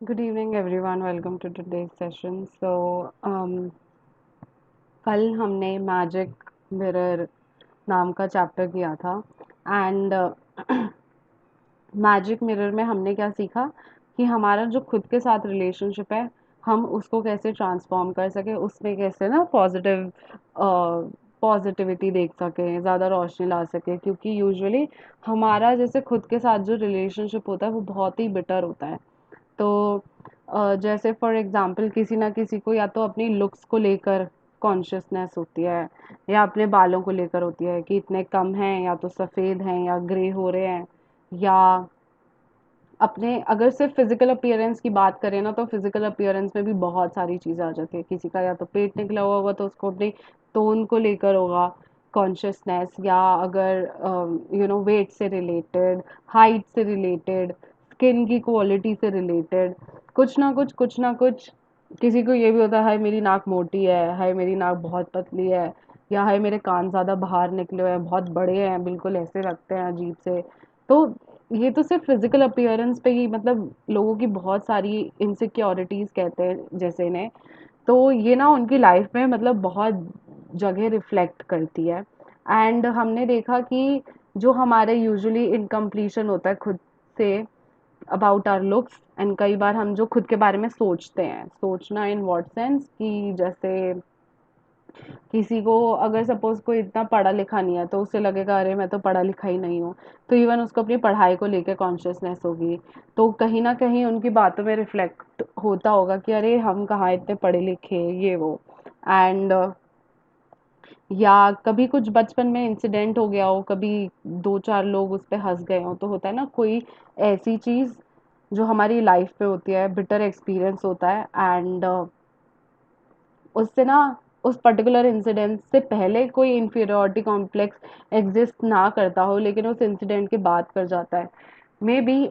Good evening, everyone. Welcome to today's session. कल हमने magic mirror नाम का चैप्टर किया था एंड मैजिक मिरर में हमने क्या सीखा कि हमारा जो खुद के साथ रिलेशनशिप है हम उसको कैसे ट्रांसफॉर्म कर सके उसमें कैसे ना पॉजिटिविटी देख सकें ज़्यादा रोशनी ला सके क्योंकि यूजुअली हमारा जैसे खुद के साथ जो रिलेशनशिप होता है वो बहुत ही बिटर होता है। तो जैसे फॉर एग्जांपल किसी ना किसी को या तो अपनी लुक्स को लेकर कॉन्शियसनेस होती है या अपने बालों को लेकर होती है कि इतने कम हैं या तो सफ़ेद हैं या ग्रे हो रहे हैं या अपने अगर सिर्फ फिजिकल अपीयरेंस की बात करें ना तो फिजिकल अपीयरेंस में भी बहुत सारी चीज़ें आ जाती है। किसी का या तो पेट निकला हुआ होगा तो उसको अपनी टोन को लेकर होगा कॉन्शियसनेस, या अगर वेट से रिलेटेड, हाइट से रिलेटेड, स्किन की क्वालिटी से रिलेटेड, कुछ ना कुछ। किसी को ये भी होता है हाय मेरी नाक मोटी है, हाय मेरी नाक बहुत पतली है, या हाय मेरे कान ज़्यादा बाहर निकले हुए हैं, बहुत बड़े हैं, बिल्कुल ऐसे लगते हैं अजीब से। तो ये तो सिर्फ फिजिकल अपीयरेंस पे ही मतलब लोगों की बहुत सारी इनसिक्योरिटीज कहते हैं जैसे इन्हें, तो ये ना उनकी लाइफ में मतलब बहुत जगह रिफ्लेक्ट करती है। एंड हमने देखा कि जो हमारे यूजुअली इनकम्प्लीशन होता है खुद say about our looks, and कई बार हम जो खुद के बारे में सोचते हैं, सोचना इन व्हाट सेंस कि जैसे किसी को अगर सपोज कोई इतना पढ़ा लिखा नहीं है तो उसे लगेगा अरे मैं तो पढ़ा लिखा ही नहीं हूँ, तो इवन उसको अपनी पढ़ाई को लेकर कॉन्शियसनेस होगी। तो कहीं ना कहीं उनकी बातों में रिफ्लेक्ट होता होगा कि अरे हम कहाँ इतने पढ़े लिखे ये वो। एंड या कभी कुछ बचपन में इंसिडेंट हो गया हो, कभी दो चार लोग उस पर हंस गए हो, तो होता है ना कोई ऐसी चीज़ जो हमारी लाइफ पे होती है, बिटर एक्सपीरियंस होता है एंड उससे ना उस पर्टिकुलर इंसिडेंट से पहले कोई इन्फीरियॉरिटी कॉम्प्लेक्स एग्जिस्ट ना करता हो लेकिन उस इंसिडेंट के बाद कर जाता है। मे बी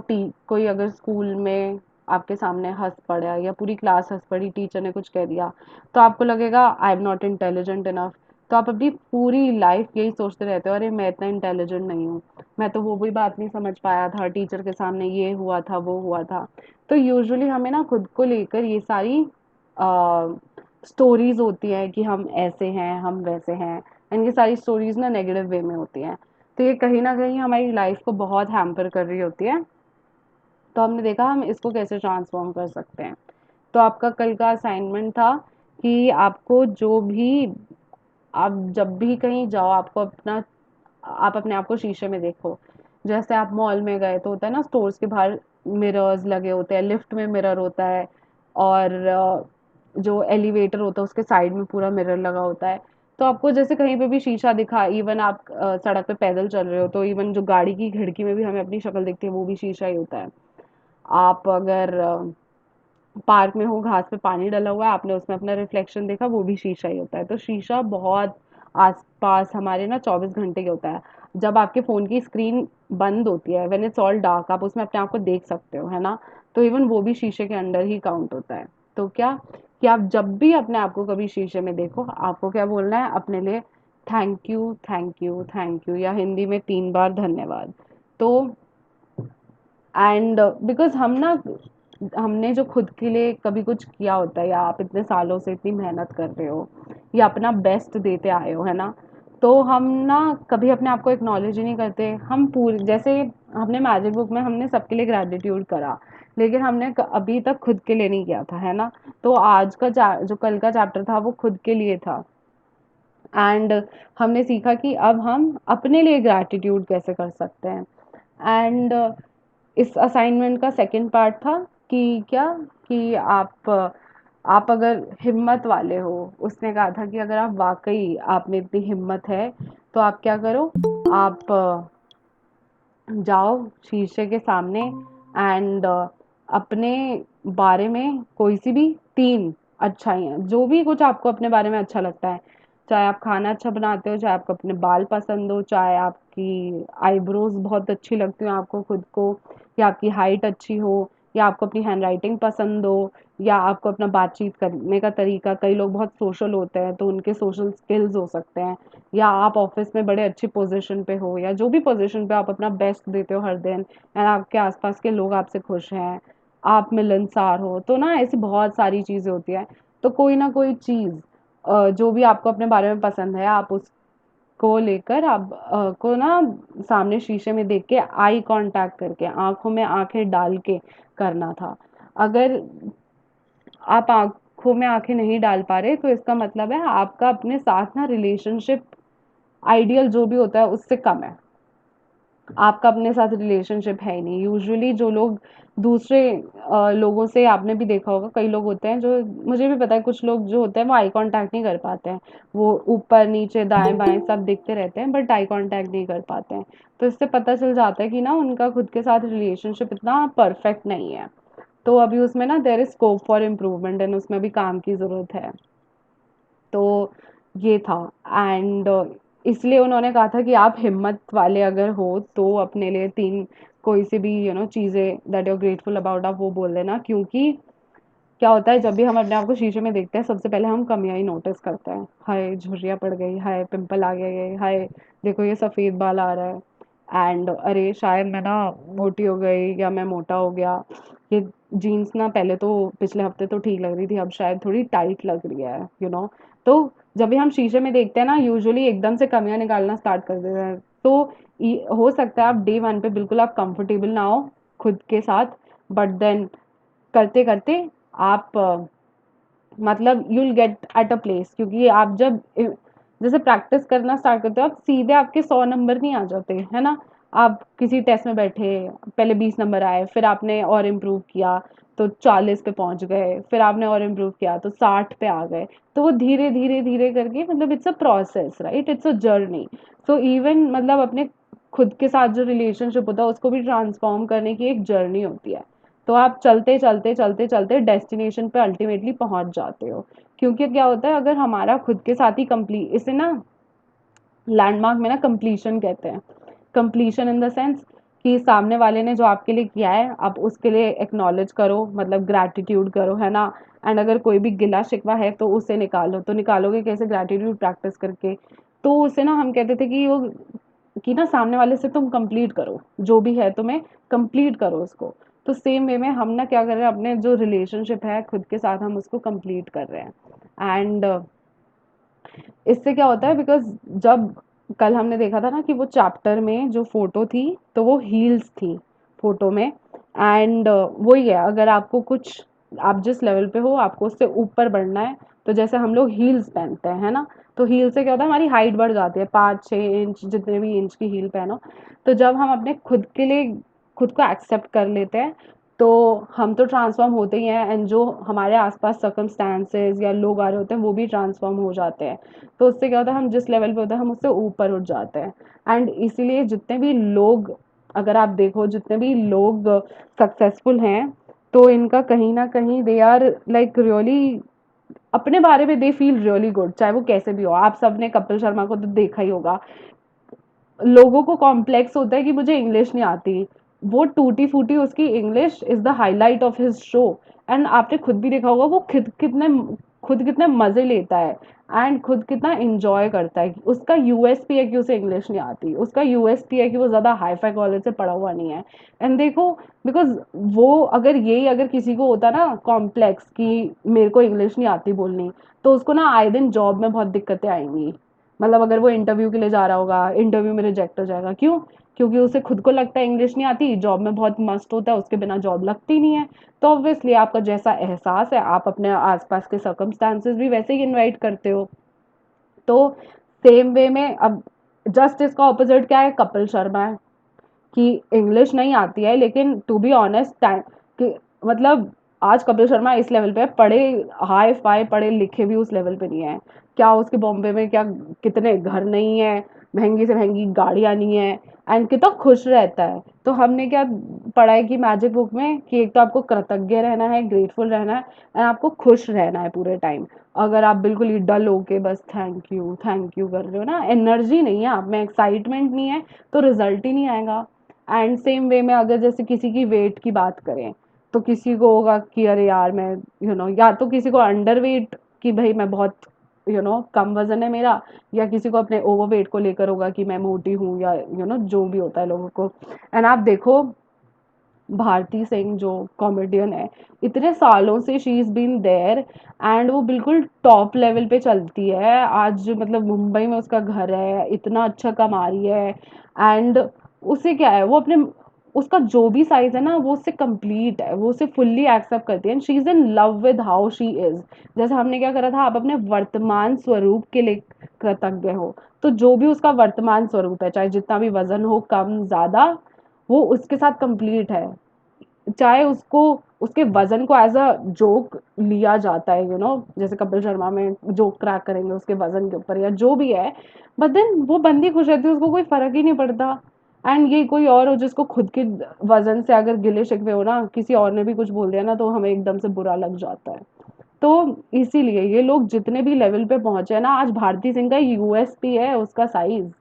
टी कोई अगर स्कूल में आपके सामने हंस पड़ा या पूरी क्लास हंस पड़ी, टीचर ने कुछ कह दिया, तो आपको लगेगा I am not intelligent enough. तो आप अपनी पूरी लाइफ यही सोचते रहते हो अरे मैं इतना इंटेलिजेंट नहीं हूँ, मैं तो वो भी बात नहीं समझ पाया था, टीचर के सामने ये हुआ था वो हुआ था। तो यूजुअली हमें ना खुद को लेकर ये सारी स्टोरीज होती हैं कि हम ऐसे हैं हम वैसे हैं, एंड ये सारी स्टोरीज ना नेगेटिव वे में होती हैं। तो ये कहीं ना कहीं हमारी लाइफ को बहुत हैम्पर कर रही होती है। तो हमने देखा हम इसको कैसे ट्रांसफॉर्म कर सकते हैं। तो आपका कल का असाइनमेंट था कि आपको जो भी आप जब भी कहीं जाओ आपको अपना आप अपने आप को शीशे में देखो। जैसे आप मॉल में गए तो होता है ना स्टोर्स के बाहर मिरर्स लगे होते हैं, लिफ्ट में मिरर होता है, और जो एलिवेटर होता है उसके साइड में पूरा मिरर लगा होता है। तो आपको जैसे कहीं पे भी शीशा दिखा, इवन आप सड़क पे पैदल चल रहे हो तो इवन जो गाड़ी की खिड़की में भी हमें अपनी शक्ल दिखती है वो भी शीशा ही होता है। आप अगर पार्क में हो, घास पे पानी डला हुआ है, आपने उसमें अपना रिफ्लेक्शन देखा, वो भी शीशा ही होता है। तो शीशा बहुत आस-पास हमारे ना 24 घंटे के होता है। जब आपके फ़ोन की स्क्रीन बंद होती है, व्हेन इट्स ऑल डार्क, आप उसमें अपने आप को देख सकते हो, है ना? तो इवन वो भी शीशे के अंडर ही काउंट होता है। तो क्या कि आप जब भी अपने आप को कभी शीशे में देखो, आपको क्या बोलना है अपने लिए, thank you, thank you, thank you, या हिंदी में 3 बार धन्यवाद। तो एंड बिकॉज़ हम ना हमने जो खुद के लिए कभी कुछ किया होता है या आप इतने सालों से इतनी मेहनत कर रहे हो या अपना बेस्ट देते आए हो, है ना? तो हम ना कभी अपने आप को एक्नॉलेज ही नहीं करते। हम पूरे जैसे हमने मैजिक बुक में हमने सबके लिए ग्रैटिट्यूड करा, लेकिन हमने अभी तक खुद के लिए नहीं किया था, है ना? तो आज का जो कल का चैप्टर था वो खुद के लिए था। एंड हमने सीखा कि अब हम अपने लिए ग्रैटिट्यूड कैसे कर सकते हैं। एंड इस असाइनमेंट का सेकंड पार्ट था कि क्या कि आप अगर हिम्मत वाले हो, उसने कहा था कि अगर आप वाकई आप में इतनी हिम्मत है तो आप क्या करो, आप जाओ शीशे के सामने एंड अपने बारे में कोई सी भी 3 अच्छाइयाँ, जो भी कुछ आपको अपने बारे में अच्छा लगता है, चाहे आप खाना अच्छा बनाते हो, चाहे आपको अपने बाल पसंद हो, चाहे आपकी आईब्रोज बहुत अच्छी लगती हो आपको खुद को, या आपकी हाइट अच्छी हो, या आपको अपनी हैंडराइटिंग पसंद हो, या आपको अपना बातचीत करने का तरीका, कई लोग बहुत सोशल होते हैं तो उनके सोशल स्किल्स हो सकते हैं, या आप ऑफिस में बड़े अच्छी पोजीशन पे हो या जो भी पोजीशन पे आप अपना बेस्ट देते हो हर दिन, एंड आपके आसपास के लोग आपसे खुश हैं, आप मिलनसार हो, तो ना ऐसी बहुत सारी चीज़ें होती हैं। तो कोई ना कोई चीज़ जो भी आपको अपने बारे में पसंद है, आप उसको लेकर आप को ना सामने शीशे में देख के आई कांटेक्ट करके, आंखों में आंखें डाल के करना था। अगर आप आंखों में आंखें नहीं डाल पा रहे तो इसका मतलब है आपका अपने साथ ना रिलेशनशिप आइडियल जो भी होता है उससे कम है, आपका अपने साथ रिलेशनशिप है ही नहीं। यूजुअली जो लोग दूसरे लोगों से, आपने भी देखा होगा कई लोग होते हैं जो, मुझे भी पता है कुछ लोग जो होते हैं वो आई कांटेक्ट नहीं कर पाते हैं, वो ऊपर नीचे दाएं बाएं सब देखते रहते हैं बट आई कांटेक्ट नहीं कर पाते हैं। तो इससे पता चल जाता है कि ना उनका खुद के साथ रिलेशनशिप इतना परफेक्ट नहीं है। तो अभी उसमें ना there is scope for improvement, and उसमें भी काम की ज़रूरत है। तो ये था। एंड इसलिए उन्होंने कहा था कि आप हिम्मत वाले अगर हो तो अपने लिए तीन कोई सी भी चीज़ें that you are grateful about आप वो बोल देना, क्योंकि क्या होता है जब भी हम अपने आप को शीशे में देखते हैं सबसे पहले हम कमियां ही नोटिस करते हैं, हाय झुर्रियाँ पड़ गई, हाय पिंपल आ गए, हाय देखो ये सफ़ेद बाल आ रहा है, एंड अरे शायद मैं ना मोटी हो गई या मैं मोटा हो गया, ये जीन्स ना पहले तो पिछले हफ्ते तो ठीक लग रही थी अब शायद थोड़ी टाइट लग रही है तो जब भी हम शीशे में देखते हैं ना यूजुअली एकदम से कमियां निकालना स्टार्ट कर देते हैं। तो हो सकता है आप डे वन पे बिल्कुल आप कंफर्टेबल ना हो खुद के साथ, बट देन करते करते आप मतलब you'll get at a place, क्योंकि आप जब जैसे प्रैक्टिस करना स्टार्ट करते हो आप सीधे आपके 100 नंबर नहीं आ जाते है ना। आप किसी टेस्ट में बैठे, पहले 20 नंबर आए, फिर आपने और इम्प्रूव किया तो 40 पे पहुंच गए, फिर आपने और इम्प्रूव किया तो 60 पे आ गए। तो वो धीरे धीरे धीरे करके मतलब it's a process right, it's a journey. So even मतलब अपने खुद के साथ जो रिलेशनशिप होता है उसको भी ट्रांसफॉर्म करने की एक जर्नी होती है। तो आप चलते चलते चलते चलते डेस्टिनेशन पे अल्टीमेटली पहुंच जाते हो। क्योंकि क्या होता है अगर हमारा खुद के साथ ही कंप्लीट, इसे ना लैंडमार्क में ना कंप्लीशन कहते हैं। कंप्लीशन इन द सेंस कि सामने वाले ने जो आपके लिए किया है आप उसके लिए एक्नॉलेज करो, मतलब ग्रैटिट्यूड करो है ना। एंड अगर कोई भी गिला शिकवा है तो उसे निकालो, तो निकालोगे कैसे, ग्रैटिट्यूड प्रैक्टिस करके। तो उसे ना हम कहते थे कि वो कि ना सामने वाले से तुम कंप्लीट करो जो भी है तुम्हें, कंप्लीट करो उसको। तो सेम वे में हम ना क्या कर रहे हैं, अपने जो रिलेशनशिप है खुद के साथ हम उसको कंप्लीट कर रहे हैं। एंड इससे क्या होता है बिकॉज जब कल हमने देखा था ना कि वो चैप्टर में जो फोटो थी तो वो हील्स थी फोटो में। एंड वही है, अगर आपको कुछ, आप जिस लेवल पे हो आपको उससे ऊपर बढ़ना है, तो जैसे हम लोग हील्स पहनते हैं है ना, तो हील से क्या होता है हमारी हाइट बढ़ जाती है, 5-6 इंच जितने भी इंच की हील पहनो। तो जब हम अपने खुद के लिए खुद को एक्सेप्ट कर लेते हैं तो हम तो ट्रांसफॉर्म होते ही हैं, एंड जो हमारे आसपास सर्कमस्टांसेस या लोग आ रहे होते हैं वो भी ट्रांसफॉर्म हो जाते हैं। तो उससे क्या होता है हम जिस लेवल पे होते हैं हम उससे ऊपर उठ जाते हैं। एंड इसीलिए जितने भी लोग, अगर आप देखो जितने भी लोग सक्सेसफुल हैं तो इनका कहीं ना कहीं दे आर लाइक रियली अपने बारे में दे फील रियली गुड, चाहे वो कैसे भी हो। आप सबने कपिल शर्मा को तो देखा ही होगा, लोगों को कॉम्प्लेक्स होता है कि मुझे इंग्लिश नहीं आती, वो टूटी फूटी उसकी English is the highlight of his show. And आपने खुद भी देखा होगा वो खुद कितने मजे लेता है एंड खुद कितना एंजॉय करता है। उसका यूएसपी है कि उसे इंग्लिश नहीं आती, उसका यूएसपी है कि वो ज्यादा हाई फाई कॉलेज से पढ़ा हुआ नहीं है। एंड देखो बिकॉज वो अगर यही अगर किसी को होता ना कॉम्प्लेक्स कि मेरे को इंग्लिश नहीं आती बोलनी, तो उसको ना आए दिन जॉब में बहुत दिक्कतें आएंगी। मतलब अगर वो इंटरव्यू के लिए जा रहा होगा, इंटरव्यू में रिजेक्ट हो जाएगा, क्यों? क्योंकि उसे खुद को लगता है इंग्लिश नहीं आती, जॉब में बहुत मस्त होता है, उसके बिना जॉब लगती नहीं है। तो ऑब्वियसली आपका जैसा एहसास है आप अपने आसपास के सर्कमस्टांसेस भी वैसे ही इनवाइट करते हो। तो सेम वे में अब जस्ट इसका ऑपोजिट क्या है, कपिल शर्मा है कि इंग्लिश नहीं आती है लेकिन टू बी ऑनेस्ट कि मतलब आज कपिल शर्मा इस लेवल पे है, पढ़े हाई फाई पढ़े लिखे भी उस लेवल पे नहीं है। क्या उसके बॉम्बे में क्या कितने घर नहीं है, महंगी से महंगी गाड़ियां नहीं है, एंड कितना खुश रहता है। तो हमने क्या पढ़ा है कि मैजिक बुक में कि एक तो आपको कृतज्ञ रहना है, ग्रेटफुल रहना है, एंड आपको खुश रहना है पूरे टाइम। अगर आप बिल्कुल ही डल होके बस थैंक यू कर रहे हो ना, एनर्जी नहीं है आप में, एक्साइटमेंट नहीं है, तो रिजल्ट ही नहीं आएगा। एंड सेम वे में अगर जैसे किसी की वेट की बात करें तो किसी को होगा कि अरे यार मैं या तो किसी को अंडरवेट कि भाई मैं बहुत कम वजन है मेरा, या किसी को अपने ओवरवेट को लेकर होगा कि मैं मोटी हूँ, या जो भी होता है लोगों को। एंड आप देखो भारती सिंह जो कॉमेडियन है, इतने सालों से she is been there, and वो बिल्कुल टॉप लेवल पे चलती है आज, मतलब मुंबई में उसका घर है, इतना अच्छा कमा रही है। एंड उसे क्या है, वो अपने उसका जो भी साइज है ना वो उससे कंप्लीट है, वो उसे फुल्ली एक्सेप्ट करती है, and she is in love with how she is. जैसे हमने क्या करा था, आप अपने वर्तमान स्वरूप के लिए कृतज्ञ हो। तो जो भी उसका वर्तमान स्वरूप है, चाहे जितना भी वजन हो, कम ज्यादा, वो उसके साथ कंप्लीट है। चाहे उसको उसके वजन को एज अ जोक लिया जाता है, जैसे कपिल शर्मा में जोक क्रैक करेंगे उसके वजन के ऊपर या जो भी है, बट देन वो बंदी खुश रहती है, उसको कोई फर्क ही नहीं पड़ता। एंड ये कोई और हो जिसको खुद के वजन से अगर गिले शिकवे हो ना, किसी और ने भी कुछ बोल दिया ना, तो हमें एकदम से बुरा लग जाता है। तो इसीलिए ये लोग जितने भी लेवल पे पहुंचे हैं ना, आज भारती सिंह का यूएसपी है उसका size.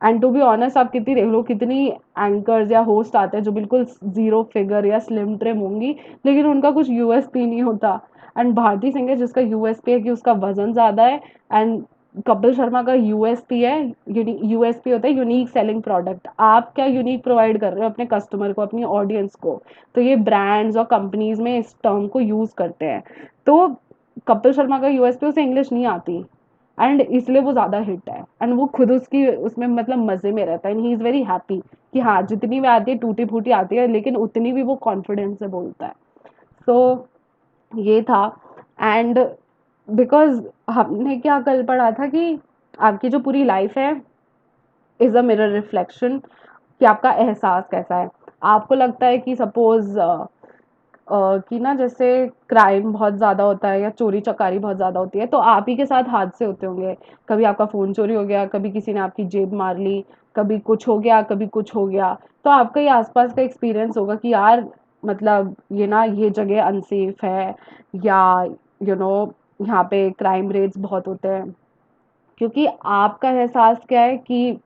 And to be honest, आप कितनी देख लो, कितनी एंकर्स या होस्ट आते हैं जो बिल्कुल जीरो फिगर या स्लिम ट्रिम होंगी, लेकिन उनका कुछ यूएसपी नहीं होता। एंड भारती सिंह है जिसका यूएसपी है कि उसका वजन ज्यादा है। एंड कपिल शर्मा का यूएसपी है, यूएसपी होता है यूनिक सेलिंग प्रोडक्ट। आप क्या यूनिक प्रोवाइड कर रहे हो अपने कस्टमर को, अपनी ऑडियंस को? तो ये ब्रांड्स और कंपनीज में इस टर्म को यूज करते हैं। तो कपिल शर्मा का यूएसपी, उसे इंग्लिश नहीं आती, एंड इसलिए वो ज्यादा हिट है, एंड वो खुद उसकी उसमें मतलब मजे में रहता है, and he is very happy कि हाँ जितनी भी आती है टूटी फूटी आती है, लेकिन उतनी भी वो कॉन्फिडेंस से बोलता है। सो ये था। एंड बिकॉज हमने क्या कल पढ़ा था कि आपकी जो पूरी लाइफ है इज अ मिरर रिफ्लेक्शन, कि आपका एहसास कैसा है। आपको लगता है कि सपोज कि ना जैसे क्राइम बहुत ज़्यादा होता है या चोरी चकारी बहुत ज़्यादा होती है, तो आप ही के साथ हादसे होते होंगे। कभी आपका फ़ोन चोरी हो गया, कभी किसी ने आपकी जेब मार ली, कभी कुछ हो गया, कभी कुछ हो गया। तो आपका ये आसपास का एक्सपीरियंस होगा कि यार मतलब ये ना ये जगह अनसेफ है, या यू नो यहाँ पे क्राइम रेट्स बहुत होते हैं। क्योंकि आपका एहसास क्या है कि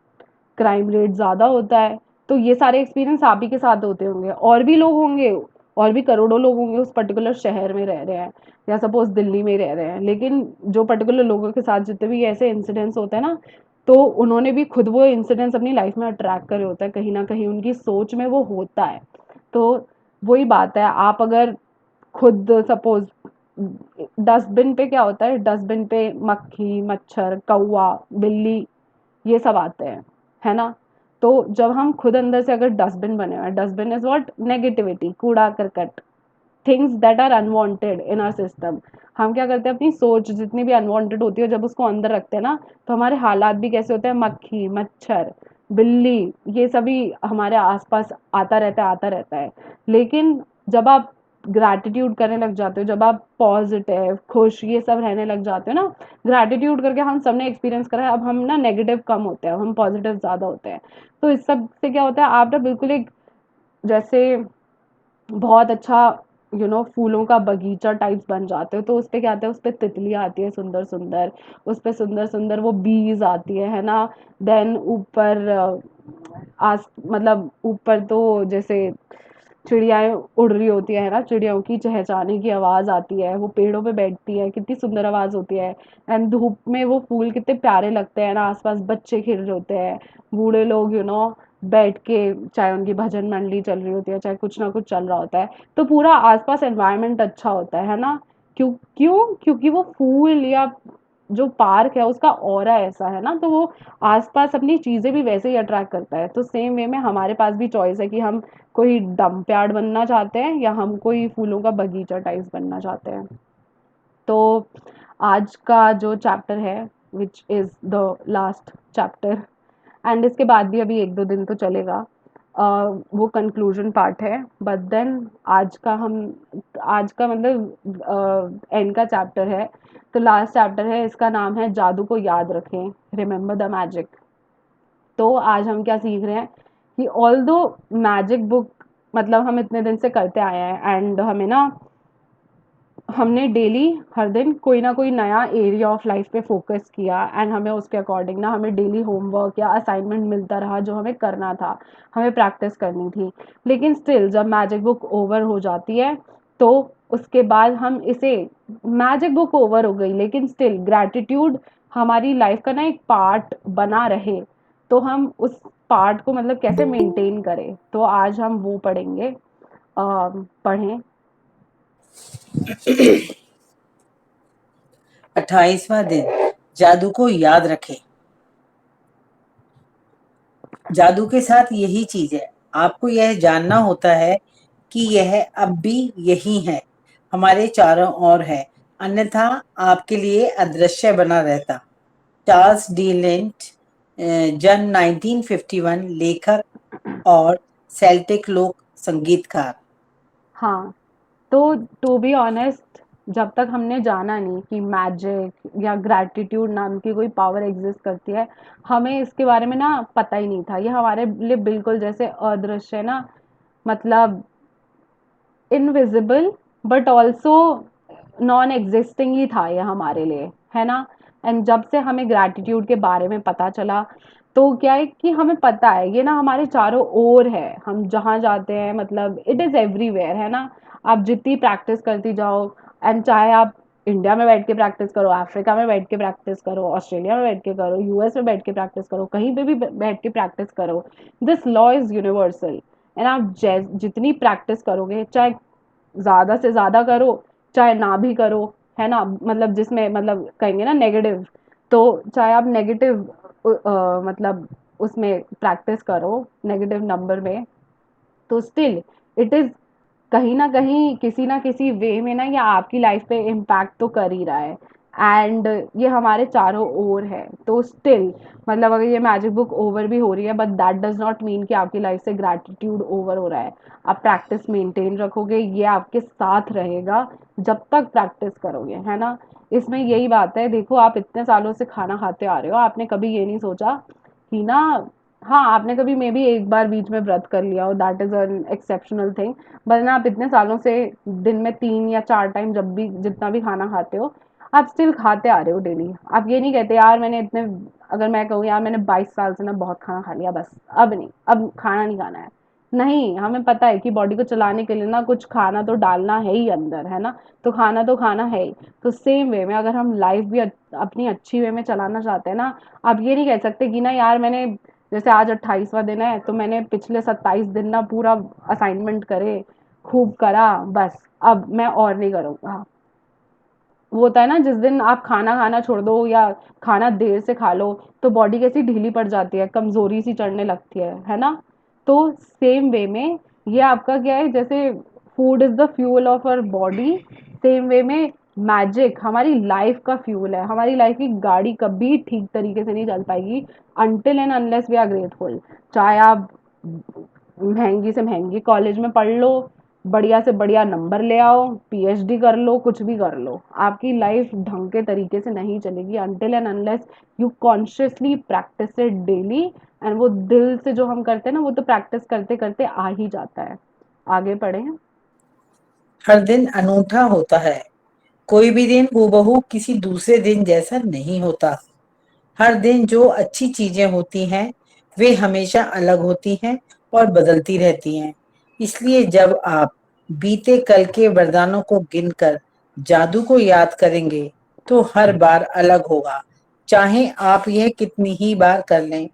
क्राइम रेट ज़्यादा होता है, तो ये सारे एक्सपीरियंस आप ही के साथ होते होंगे, और भी लोग होंगे, और भी करोड़ों लोग होंगे उस पर्टिकुलर शहर में रह रहे हैं, या सपोज दिल्ली में रह रहे हैं, लेकिन जो पर्टिकुलर लोगों के साथ जितने भी ऐसे इंसिडेंट्स होते हैं ना, तो उन्होंने भी खुद वो इंसिडेंट्स अपनी लाइफ में अट्रैक्ट करे होता है, कहीं ना कहीं उनकी सोच में वो होता है। तो वही बात है, आप अगर खुद सपोज डस्टबिन पे क्या होता है, डस्टबिन पे मक्खी, मच्छर, कौवा, बिल्ली, ये सब आते हैं, है ना? तो जब हम खुद अंदर से अगर डस्टबिन बने हुए हैं, डस्टबिन इज व्हाट, नेगेटिविटी, कूड़ा करकट, things that are unwanted in our system. हम क्या करते हैं, अपनी सोच जितनी भी अनवांटेड होती है, जब उसको अंदर रखते हैं ना, तो हमारे हालात भी कैसे होते हैं, मक्खी, मच्छर, बिल्ली, ये सभी हमारे आसपास आता रहता है। लेकिन जब आप ग्रैटिट्यूड करने लग जाते हो, जब आप पॉजिटिव, खुश, ये सब रहने लग जाते हो ना, ग्रैटिट्यूड करके हम सबने एक्सपीरियंस करा है, अब हम ना नेगेटिव कम होते हैं, हम पॉजिटिव ज्यादा होते हैं। तो इस सब से क्या होता है, आप ना बिल्कुल एक जैसे बहुत अच्छा फूलों का बगीचा टाइप्स बन जाते हो। तो उस पे क्या आता है, उस पे तितलियाँ आती है सुंदर सुंदर, उस पे सुंदर सुंदर वो बीज आती है ना। देन ऊपर आस मतलब ऊपर तो जैसे चिड़ियाएं उड़ रही होती है ना, चिड़ियों की चहचहाने की आवाज आती है, वो पेड़ों पे बैठती है, कितनी सुंदर आवाज होती है। एंड धूप में वो फूल कितने प्यारे लगते हैं ना, आसपास बच्चे खेल रहे होते हैं, बूढ़े लोग बैठ के, चाहे उनकी भजन मंडली चल रही होती है, चाहे कुछ ना कुछ चल रहा होता है, तो पूरा आसपास एनवायरनमेंट अच्छा होता है ना। क्यों क्यों क्योंकि वो फूल या जो पार्क है उसका ऑरा ऐसा है ना, तो वो आसपास अपनी चीजें भी वैसे ही अट्रैक्ट करता है। तो सेम वे में हमारे पास भी चॉइस है कि हम कोई डंप यार्ड बनना चाहते हैं, या हम कोई फूलों का बगीचा टाइप्स बनना चाहते हैं। तो आज का जो चैप्टर है, which is the last chapter, and इसके बाद भी अभी एक दो दिन तो चलेगा, वो कंक्लूजन पार्ट है। बट देन आज का मतलब एंड का चैप्टर है, तो लास्ट चैप्टर है, इसका नाम है जादू को याद रखें, रिमेम्बर द मैजिक। तो आज हम क्या सीख रहे हैं कि ऑल दो मैजिक बुक मतलब हम इतने दिन से करते आए हैं, एंड हमें ना हमने डेली हर दिन कोई ना कोई नया एरिया ऑफ लाइफ पे फोकस किया एंड हमें उसके अकॉर्डिंग ना हमें डेली होमवर्क या असाइनमेंट मिलता रहा जो हमें करना था, हमें प्रैक्टिस करनी थी। लेकिन स्टिल जब मैजिक बुक ओवर हो जाती है तो उसके बाद हम इसे, मैजिक बुक ओवर हो गई लेकिन स्टिल ग्रैटिट्यूड हमारी लाइफ का ना एक पार्ट बना रहे, तो हम उस पार्ट को मतलब कैसे मेंटेन करें, तो आज हम वो पढ़ेंगे। पढ़ें। 28वां दिन, जादू को याद रखें। जादू के साथ यही चीज है, आपको यह जानना होता है कि यह अब भी यही है, हमारे चारों ओर है, अन्यथा आपके लिए अदृश्य बना रहता। चार्ल्स डी लिंट, जन 1951, लेखक और सेल्टिक लोक संगीतकार। हाँ, तो टू बी ऑनेस्ट, जब तक हमने जाना नहीं कि मैजिक या ग्रैटिट्यूड नाम की कोई पावर एग्जिस्ट करती है, हमें इसके बारे में ना पता ही नहीं था। ये हमारे लिए बिल्कुल जैसे अदृश्य ना, मतलब invisible but also non existing ही था ये हमारे लिए, है ना। एंड जब से हमें ग्रैटिट्यूड के बारे में पता चला, तो क्या है कि हमें पता है ये ना हमारे चारों ओर है, हम जहाँ जाते हैं मतलब इट इज़ एवरीवेयर, है ना। आप जितनी प्रैक्टिस करती जाओ, एंड चाहे आप इंडिया में बैठ के प्रैक्टिस करो, अफ्रीका में बैठ के प्रैक्टिस करो, ऑस्ट्रेलिया में बैठ के करो, यूएस में बैठ के प्रैक्टिस करो, कहीं पे भी बैठ के प्रैक्टिस करो, this law is universal. And आप जितनी प्रैक्टिस करोगे, चाहे ज़्यादा से ज़्यादा करो, चाहे ना भी करो, है ना, मतलब जिसमें मतलब कहेंगे ना नेगेटिव, तो चाहे आप नेगेटिव मतलब उसमें प्रैक्टिस करो, नेगेटिव नंबर में, तो स्टिल इट इज़ कहीं ना कहीं किसी ना किसी वे में ना ये आपकी लाइफ पे इम्पैक्ट तो कर ही रहा है। एंड ये हमारे चारों ओर है, तो स्टिल मतलब अगर ये मैजिक बुक ओवर भी हो रही है, but that does not mean कि आपकी लाइफ से ग्रैटिट्यूड ओवर हो रहा है। आप प्रैक्टिस मेंटेन रखोगे, ये आपके साथ रहेगा जब तक प्रैक्टिस करोगे, है ना। इसमें यही बात है, देखो आप इतने सालों से खाना खाते आ रहे हो, आपने कभी ये नहीं सोचा कि ना, हाँ आपने कभी मे बी एक बार बीच में व्रत कर लिया हो, that is an exceptional thing, वरना आप इतने सालों से दिन में 3 या 4 टाइम जब भी जितना भी खाना खाते हो, आप स्टिल खाते आ रहे हो डेली। आप ये नहीं कहते यार मैंने इतने, अगर मैं कहूँ यार मैंने 22 साल से ना बहुत खाना खा लिया, बस अब नहीं, अब खाना नहीं खाना है। नहीं, हमें पता है कि बॉडी को चलाने के लिए ना कुछ खाना तो डालना है ही अंदर, है ना। तो खाना है ही। तो सेम वे में अगर हम लाइफ भी अपनी अच्छी वे में चलाना चाहते हैं ना, आप ये नहीं कह सकते कि ना यार मैंने, जैसे आज 28वां दिन है तो मैंने पिछले 27 दिन ना पूरा असाइनमेंट करे, खूब करा, बस अब मैं और नहीं करूँगा। वो होता है ना जिस दिन आप खाना खाना छोड़ दो या खाना देर से खा लो, तो बॉडी कैसी ढीली पड़ जाती है, कमजोरी सी चढ़ने लगती है ना। तो सेम वे में ये आपका क्या है, जैसे food is the fuel of our body, same way में मैजिक हमारी लाइफ का फ्यूल है। हमारी लाइफ की गाड़ी कभी ठीक तरीके से नहीं चल पाएगी until and unless we are grateful. चाहे आप महंगी से महंगी कॉलेज में पढ़ लो, बढ़िया से बढ़िया नंबर ले आओ, पीएचडी कर लो, कुछ भी कर लो, आपकी लाइफ ढंग के तरीके से नहीं चलेगी until and unless you consciously practice it daily. And वो दिल से जो हम करते हैं ना, वो तो प्रैक्टिस करते करते आ ही जाता है। आगे पढ़े। हर दिन अनूठा होता है, कोई भी दिन हूबहू किसी दूसरे दिन जैसा नहीं होता। हर दिन जो अच्छी चीजें होती हैं वे हमेशा अलग होती हैं और बदलती रहती हैं। इसलिए जब आप बीते कल के वरदानों को गिनकर जादू को याद करेंगे तो हर बार अलग होगा, चाहे आप यह कितनी ही बार कर लें।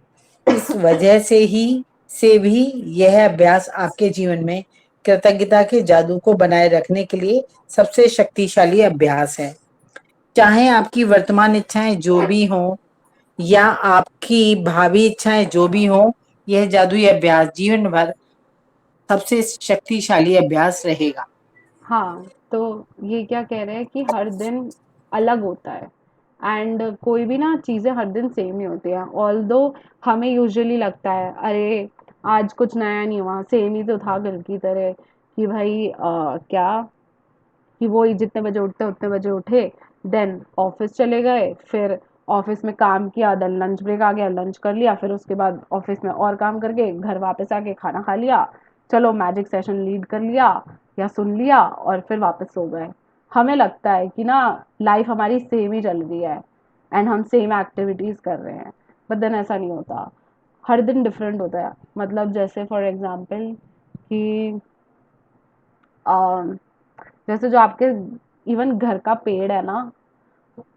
इस वजह से भी यह अभ्यास आपके जीवन में कृतज्ञता के जादू को बनाए रखने के लिए सबसे शक्तिशाली अभ्यास है। चाहे आपकी वर्तमान इच्छाएं जो भी हों या आपकी भावी इच्छाएं जो भी हों, यह जादुई अभ्यास जीवन भर सबसे शक्तिशाली अभ्यास रहेगा। हाँ, तो ये क्या कह रहे हैं कि हर दिन अलग होता है, एंड कोई भी ना चीज़ें हर दिन सेम नहीं होती हैं। ऑल्दो हमें यूजुअली लगता है अरे आज कुछ नया नहीं हुआ, सेम ही तो था कल की तरह, कि भाई क्या, कि वो ही जितने बजे उठते उतने बजे उठे, देन ऑफिस चले गए, फिर ऑफिस में काम किया, देन लंच ब्रेक आ गया, लंच कर लिया, फिर उसके बाद ऑफिस में और काम करके घर वापस आके खाना खा लिया, चलो मैजिक सेशन लीड कर लिया या सुन लिया और फिर वापस सो गए। हमें लगता है कि ना लाइफ हमारी सेम ही चल रही है एंड हम सेम एक्टिविटीज कर रहे हैं, बट देन ऐसा नहीं होता। हर दिन डिफरेंट होता है। मतलब जैसे फॉर एग्जांपल कि जैसे जो आपके इवन घर का पेड़ है ना,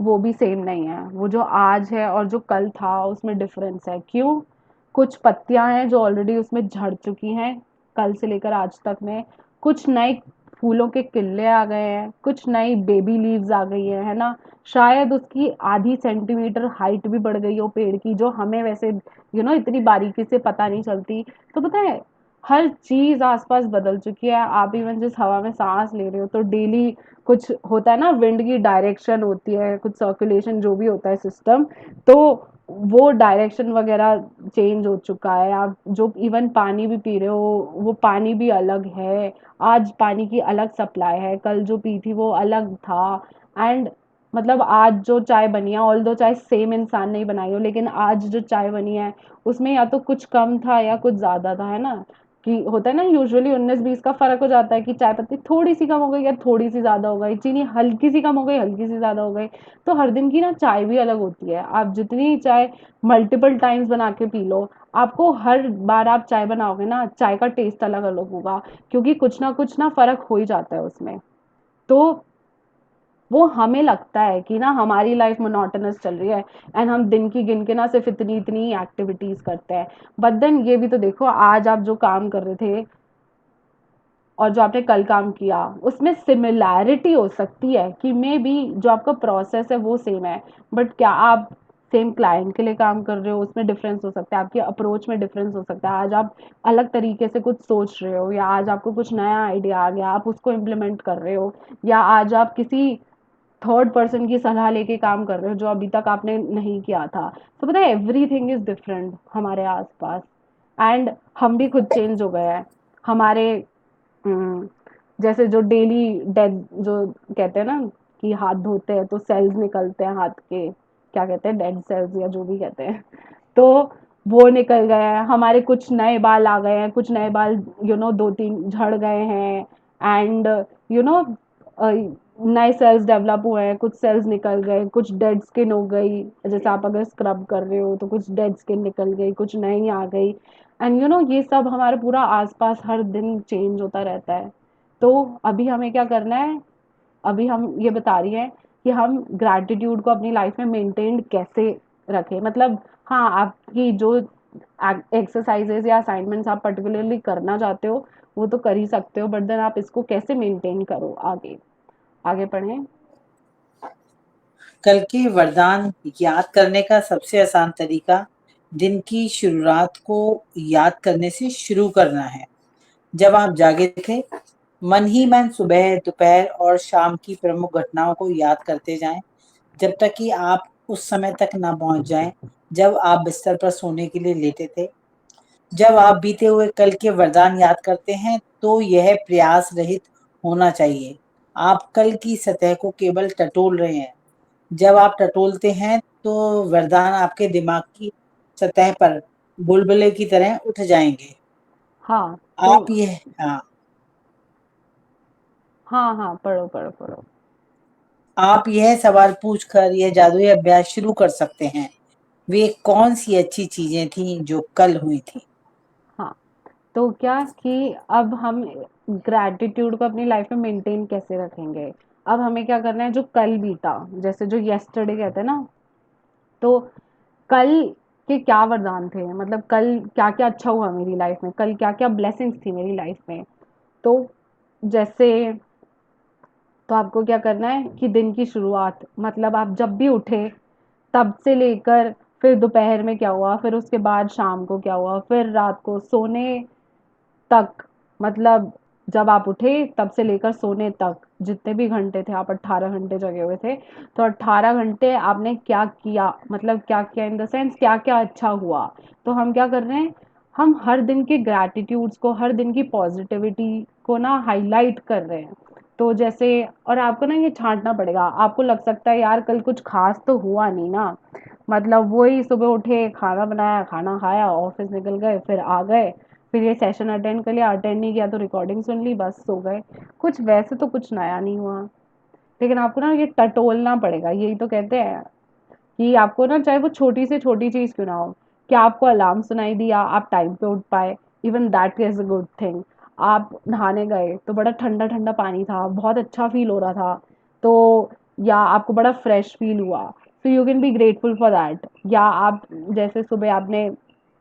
वो भी सेम नहीं है। वो जो आज है और जो कल था उसमें डिफरेंस है। क्यों? कुछ पत्तियां हैं जो ऑलरेडी उसमें झड़ चुकी हैं कल से लेकर आज तक में। कुछ नए फूलों के किल्ले आ गए हैं, कुछ नई बेबी लीव्स आ गई है ना। शायद उसकी आधी सेंटीमीटर हाइट भी बढ़ गई हो पेड़ की, जो हमें वैसे इतनी बारीकी से पता नहीं चलती। तो पता है, हर चीज आसपास बदल चुकी है। आप इवन जिस हवा में सांस ले रहे हो तो डेली कुछ होता है ना, विंड की डायरेक्शन होती है, कुछ सर्कुलेशन जो भी होता है सिस्टम, तो वो डायरेक्शन वगैरह चेंज हो चुका है। आप जो इवन पानी भी पी रहे हो वो पानी भी अलग है। आज पानी की अलग सप्लाई है, कल जो पी थी वो अलग था। एंड मतलब आज जो चाय बनी है, ऑल दो चाय सेम इंसान नहीं बनाई हो, लेकिन आज जो चाय बनी है उसमें या तो कुछ कम था या कुछ ज्यादा था, है ना। कि होता है ना यूजुअली 19-20 का फर्क हो जाता है कि चाय पत्ती थोड़ी सी कम हो गई या थोड़ी सी ज्यादा हो गई, चीनी हल्की सी कम हो गई हल्की सी ज्यादा हो गई। तो हर दिन की ना चाय भी अलग होती है। आप जितनी चाय मल्टीपल टाइम्स बना के पी लो, आपको हर बार आप चाय बनाओगे ना, चाय का टेस्ट अलग अलग होगा, क्योंकि कुछ ना फर्क हो ही जाता है उसमें। तो वो हमें लगता है कि ना हमारी लाइफ मोनोटोनस चल रही है एंड हम दिन की गिन के ना सिर्फ इतनी इतनी एक्टिविटीज करते हैं। बट देन ये भी तो देखो, आज आप जो काम कर रहे थे और जो आपने कल काम किया उसमें सिमिलैरिटी हो सकती है कि मे बी जो आपका प्रोसेस है वो सेम है, बट क्या आप सेम क्लाइंट के लिए काम कर रहे हो उसमें डिफरेंस हो सकता है, आपके अप्रोच में डिफरेंस हो सकता है। आज आप अलग तरीके से कुछ सोच रहे हो, या आज आपको कुछ नया आइडिया आ गया आप उसको इम्प्लीमेंट कर रहे हो, या आज आप किसी थर्ड पर्सन की सलाह लेके काम कर रहे हो जो अभी तक आपने नहीं किया था। तो पता है एवरीथिंग इज डिफरेंट हमारे आसपास। एंड हम भी खुद चेंज हो गए हैं। हमारे हम्म, जैसे जो डेली डेड जो कहते हैं ना कि हाथ धोते हैं तो सेल्स निकलते हैं हाथ के, क्या कहते हैं, डेड सेल्स या जो भी कहते हैं, तो वो निकल गए हैं। हमारे कुछ नए बाल आ गए हैं, कुछ नए बाल दो तीन झड़ गए हैं। एंड यू नो नए सेल्स डेवलप हुए हैं, कुछ सेल्स निकल गए, कुछ डेड स्किन हो गई। जैसे आप अगर स्क्रब कर रहे हो तो कुछ डेड स्किन निकल गई, कुछ नई आ गई। एंड ये सब हमारे पूरा आसपास हर दिन चेंज होता रहता है। तो अभी हमें क्या करना है? अभी हम ये बता रही हैं कि हम ग्रैटिट्यूड को अपनी लाइफ में मेंटेन कैसे रखें। मतलब हाँ, आपकी जो एक्सरसाइजेस या असाइनमेंट्स आप पर्टिकुलरली करना चाहते हो वो तो कर ही सकते हो, बट देन आप इसको कैसे मेंटेन करो आगे। आगे पढ़ें। कल के वरदान याद करने का सबसे आसान तरीका दिन की शुरुआत को याद करने से शुरू करना है। जब आप जागे थे, मन ही मन सुबह, दोपहर और शाम की प्रमुख घटनाओं को याद करते जाएं, जब तक कि आप उस समय तक ना पहुंच जाएं जब आप बिस्तर पर सोने के लिए लेटे थे। जब आप बीते हुए कल के वरदान याद करते हैं, तो यह प्रयास रहित होना चाहिए। आप कल की सतह को केवल टटोल रहे हैं। जब आप टटोलते हैं, तो वरदान आपके दिमाग की सतह पर बुलबुले की तरह उठ जाएंगे। हाँ तो आप ये हाँ, हाँ हाँ, पढ़ो पढ़ो पढ़ो। आप यह सवाल पूछकर यह जादुई अभ्यास शुरू कर सकते हैं, वे कौन सी अच्छी चीजें थीं जो कल हुई थी। हाँ, तो क्या कि अब हम ग्रैटिट्यूड को अपनी लाइफ में मेंटेन कैसे रखेंगे। अब हमें क्या करना है, जो कल बीता, जैसे जो येस्टरडे कहते हैं ना, तो कल के क्या वरदान थे, मतलब कल क्या क्या अच्छा हुआ मेरी लाइफ में, कल क्या क्या ब्लेसिंग्स थी मेरी लाइफ में। तो जैसे, तो आपको क्या करना है कि दिन की शुरुआत, मतलब आप जब भी उठे तब से लेकर फिर दोपहर में क्या हुआ, फिर उसके बाद शाम को क्या हुआ, फिर रात को सोने तक, मतलब जब आप उठे तब से लेकर सोने तक जितने भी घंटे थे, आप 18 घंटे जगे हुए थे, तो 18 घंटे आपने क्या किया, मतलब क्या किया इन द सेंस क्या क्या अच्छा हुआ। तो हम क्या कर रहे हैं, हम हर दिन के ग्रैटिट्यूड्स को, हर दिन की पॉजिटिविटी को ना हाईलाइट कर रहे हैं। तो जैसे, और आपको ना ये छांटना पड़ेगा। आपको लग सकता है यार कल कुछ खास तो हुआ नहीं ना, मतलब वही सुबह उठे, खाना बनाया, खाना खाया, ऑफिस निकल गए, फिर आ गए, फिर ये सेशन अटेंड कर लिया, अटेंड नहीं किया तो रिकॉर्डिंग सुन ली, बस सो गए। कुछ वैसे तो कुछ नया नहीं हुआ। लेकिन आपको ना ये टटोलना पड़ेगा, यही तो कहते हैं कि आपको ना चाहे वो छोटी से छोटी चीज़ क्यों ना हो, कि आपको अलार्म सुनाई दिया, आप टाइम पे उठ पाए, even that is a good thing. आप नहाने गए तो बड़ा ठंडा-ठंडा पानी था, बहुत अच्छा फ़ील हो रहा था, तो या आपको बड़ा फ्रेश फ़ील हुआ, so you can be grateful for that. या आप जैसे सुबह आपने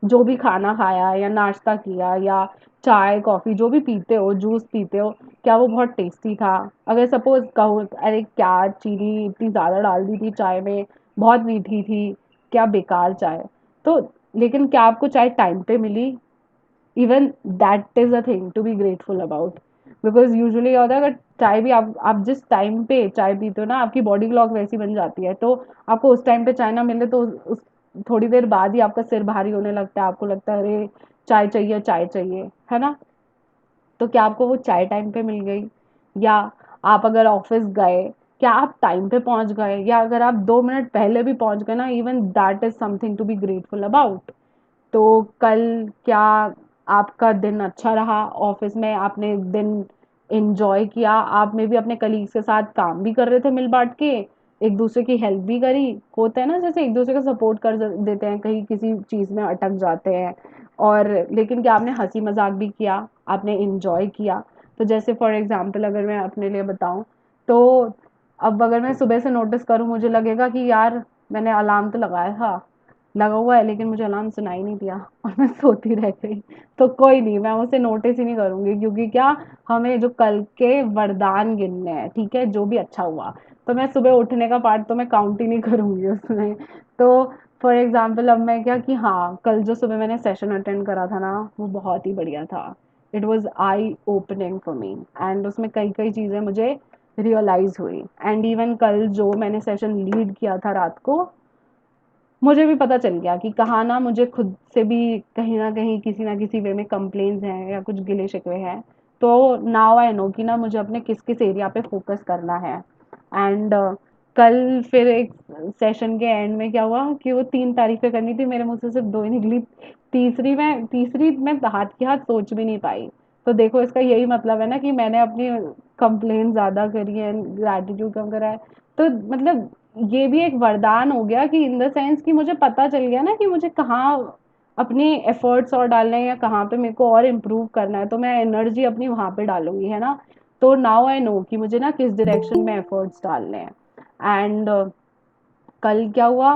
जो भी खाना खाया या नाश्ता किया या चाय, कॉफ़ी जो भी पीते हो, जूस पीते हो, क्या वो बहुत टेस्टी था? अगर सपोज़ कहो अरे क्या चीनी इतनी ज़्यादा डाल दी थी चाय में, बहुत मीठी थी, क्या बेकार चाय। तो लेकिन क्या आपको चाय टाइम पे मिली? Even that is a thing to be grateful about. Because usually क्या होता है, अगर चाय भी आप जिस टाइम पे चाय पीते हो ना, आपकी बॉडी क्लॉक वैसी बन जाती है, तो आपको उस टाइम पे चाय ना मिले तो उस थोड़ी देर बाद ही आपका सिर भारी होने लगता है, आपको लगता है अरे चाय चाहिए, है ना? तो क्या आपको वो चाय टाइम पे मिल गई? या आप अगर ऑफिस गए, क्या आप टाइम पे पहुंच गए? या अगर आप 2 मिनट पहले भी पहुंच गए ना, even that is something to be grateful about. तो कल क्या आपका दिन अच्छा रहा ऑफिस में, आपने दिन एंजॉय किया, आप में भी अपने कलीग्स के साथ काम भी कर रहे थे मिल बांट के, एक दूसरे की हेल्प भी करी, होता है ना जैसे एक दूसरे का सपोर्ट कर देते हैं, कहीं किसी चीज़ में अटक जाते हैं, और लेकिन क्या आपने हंसी मजाक भी किया, आपने एंजॉय किया। तो जैसे फॉर एग्जांपल अगर मैं अपने लिए बताऊं, तो अब अगर मैं सुबह से नोटिस करूं, मुझे लगेगा कि यार मैंने अलार्म तो लगाया था, लगा हुआ है, लेकिन मुझे अलार्म सुनाई नहीं दिया और मैं सोती रह गई। तो कोई नहीं, मैं उसे नोटिस ही नहीं करूंगी, क्योंकि क्या, हमें जो कल के वरदान गिनने हैं, ठीक है, जो भी अच्छा हुआ, तो मैं सुबह उठने का पार्ट तो मैं काउंट ही नहीं करूंगी उसमें। तो फॉर एग्जाम्पल अब मैं क्या, कि हाँ कल जो सुबह मैंने सेशन अटेंड करा था ना, वो बहुत ही बढ़िया था। It was I opening for me, and उसमें कई कई चीज़ें मुझे रियलाइज हुई। एंड इवन कल जो मैंने सेशन लीड किया था रात को, मुझे भी पता चल गया कि कहाँ ना मुझे खुद से भी कहीं न कहीं किसी न किसी वे में कंप्लेंट्स हैं या कुछ गिले-शिकवे हैं। तो नाउ आई नो कि ना मुझे अपने किस-किस एरिया पे फ़ोकस करना है। एंड कल फिर एक सेशन के एंड में क्या हुआ कि वो 3 तारीफ़ें करनी थी, मेरे मुँह से सिर्फ़ 2 ही निकली। तीसरी मैं हाथ की हाथ सोच भी नहीं पाई। तो देखो इसका यही मतलब है ना कि मैंने अपनी कंप्लेंट ज़्यादा करी है, ग्रैटिट्यूड कम करा है। तो मतलब ये भी एक वरदान हो गया, कि इन द सेंस कि मुझे पता चल गया ना कि मुझे कहाँ अपने एफर्ट्स और डालने हैं, या कहाँ पे मेरे को और इम्प्रूव करना है, तो मैं एनर्जी अपनी वहां पे डालूंगी, है ना? तो नाउ आई नो कि मुझे ना किस डायरेक्शन में एफर्ट्स डालने हैं। एंड कल क्या हुआ,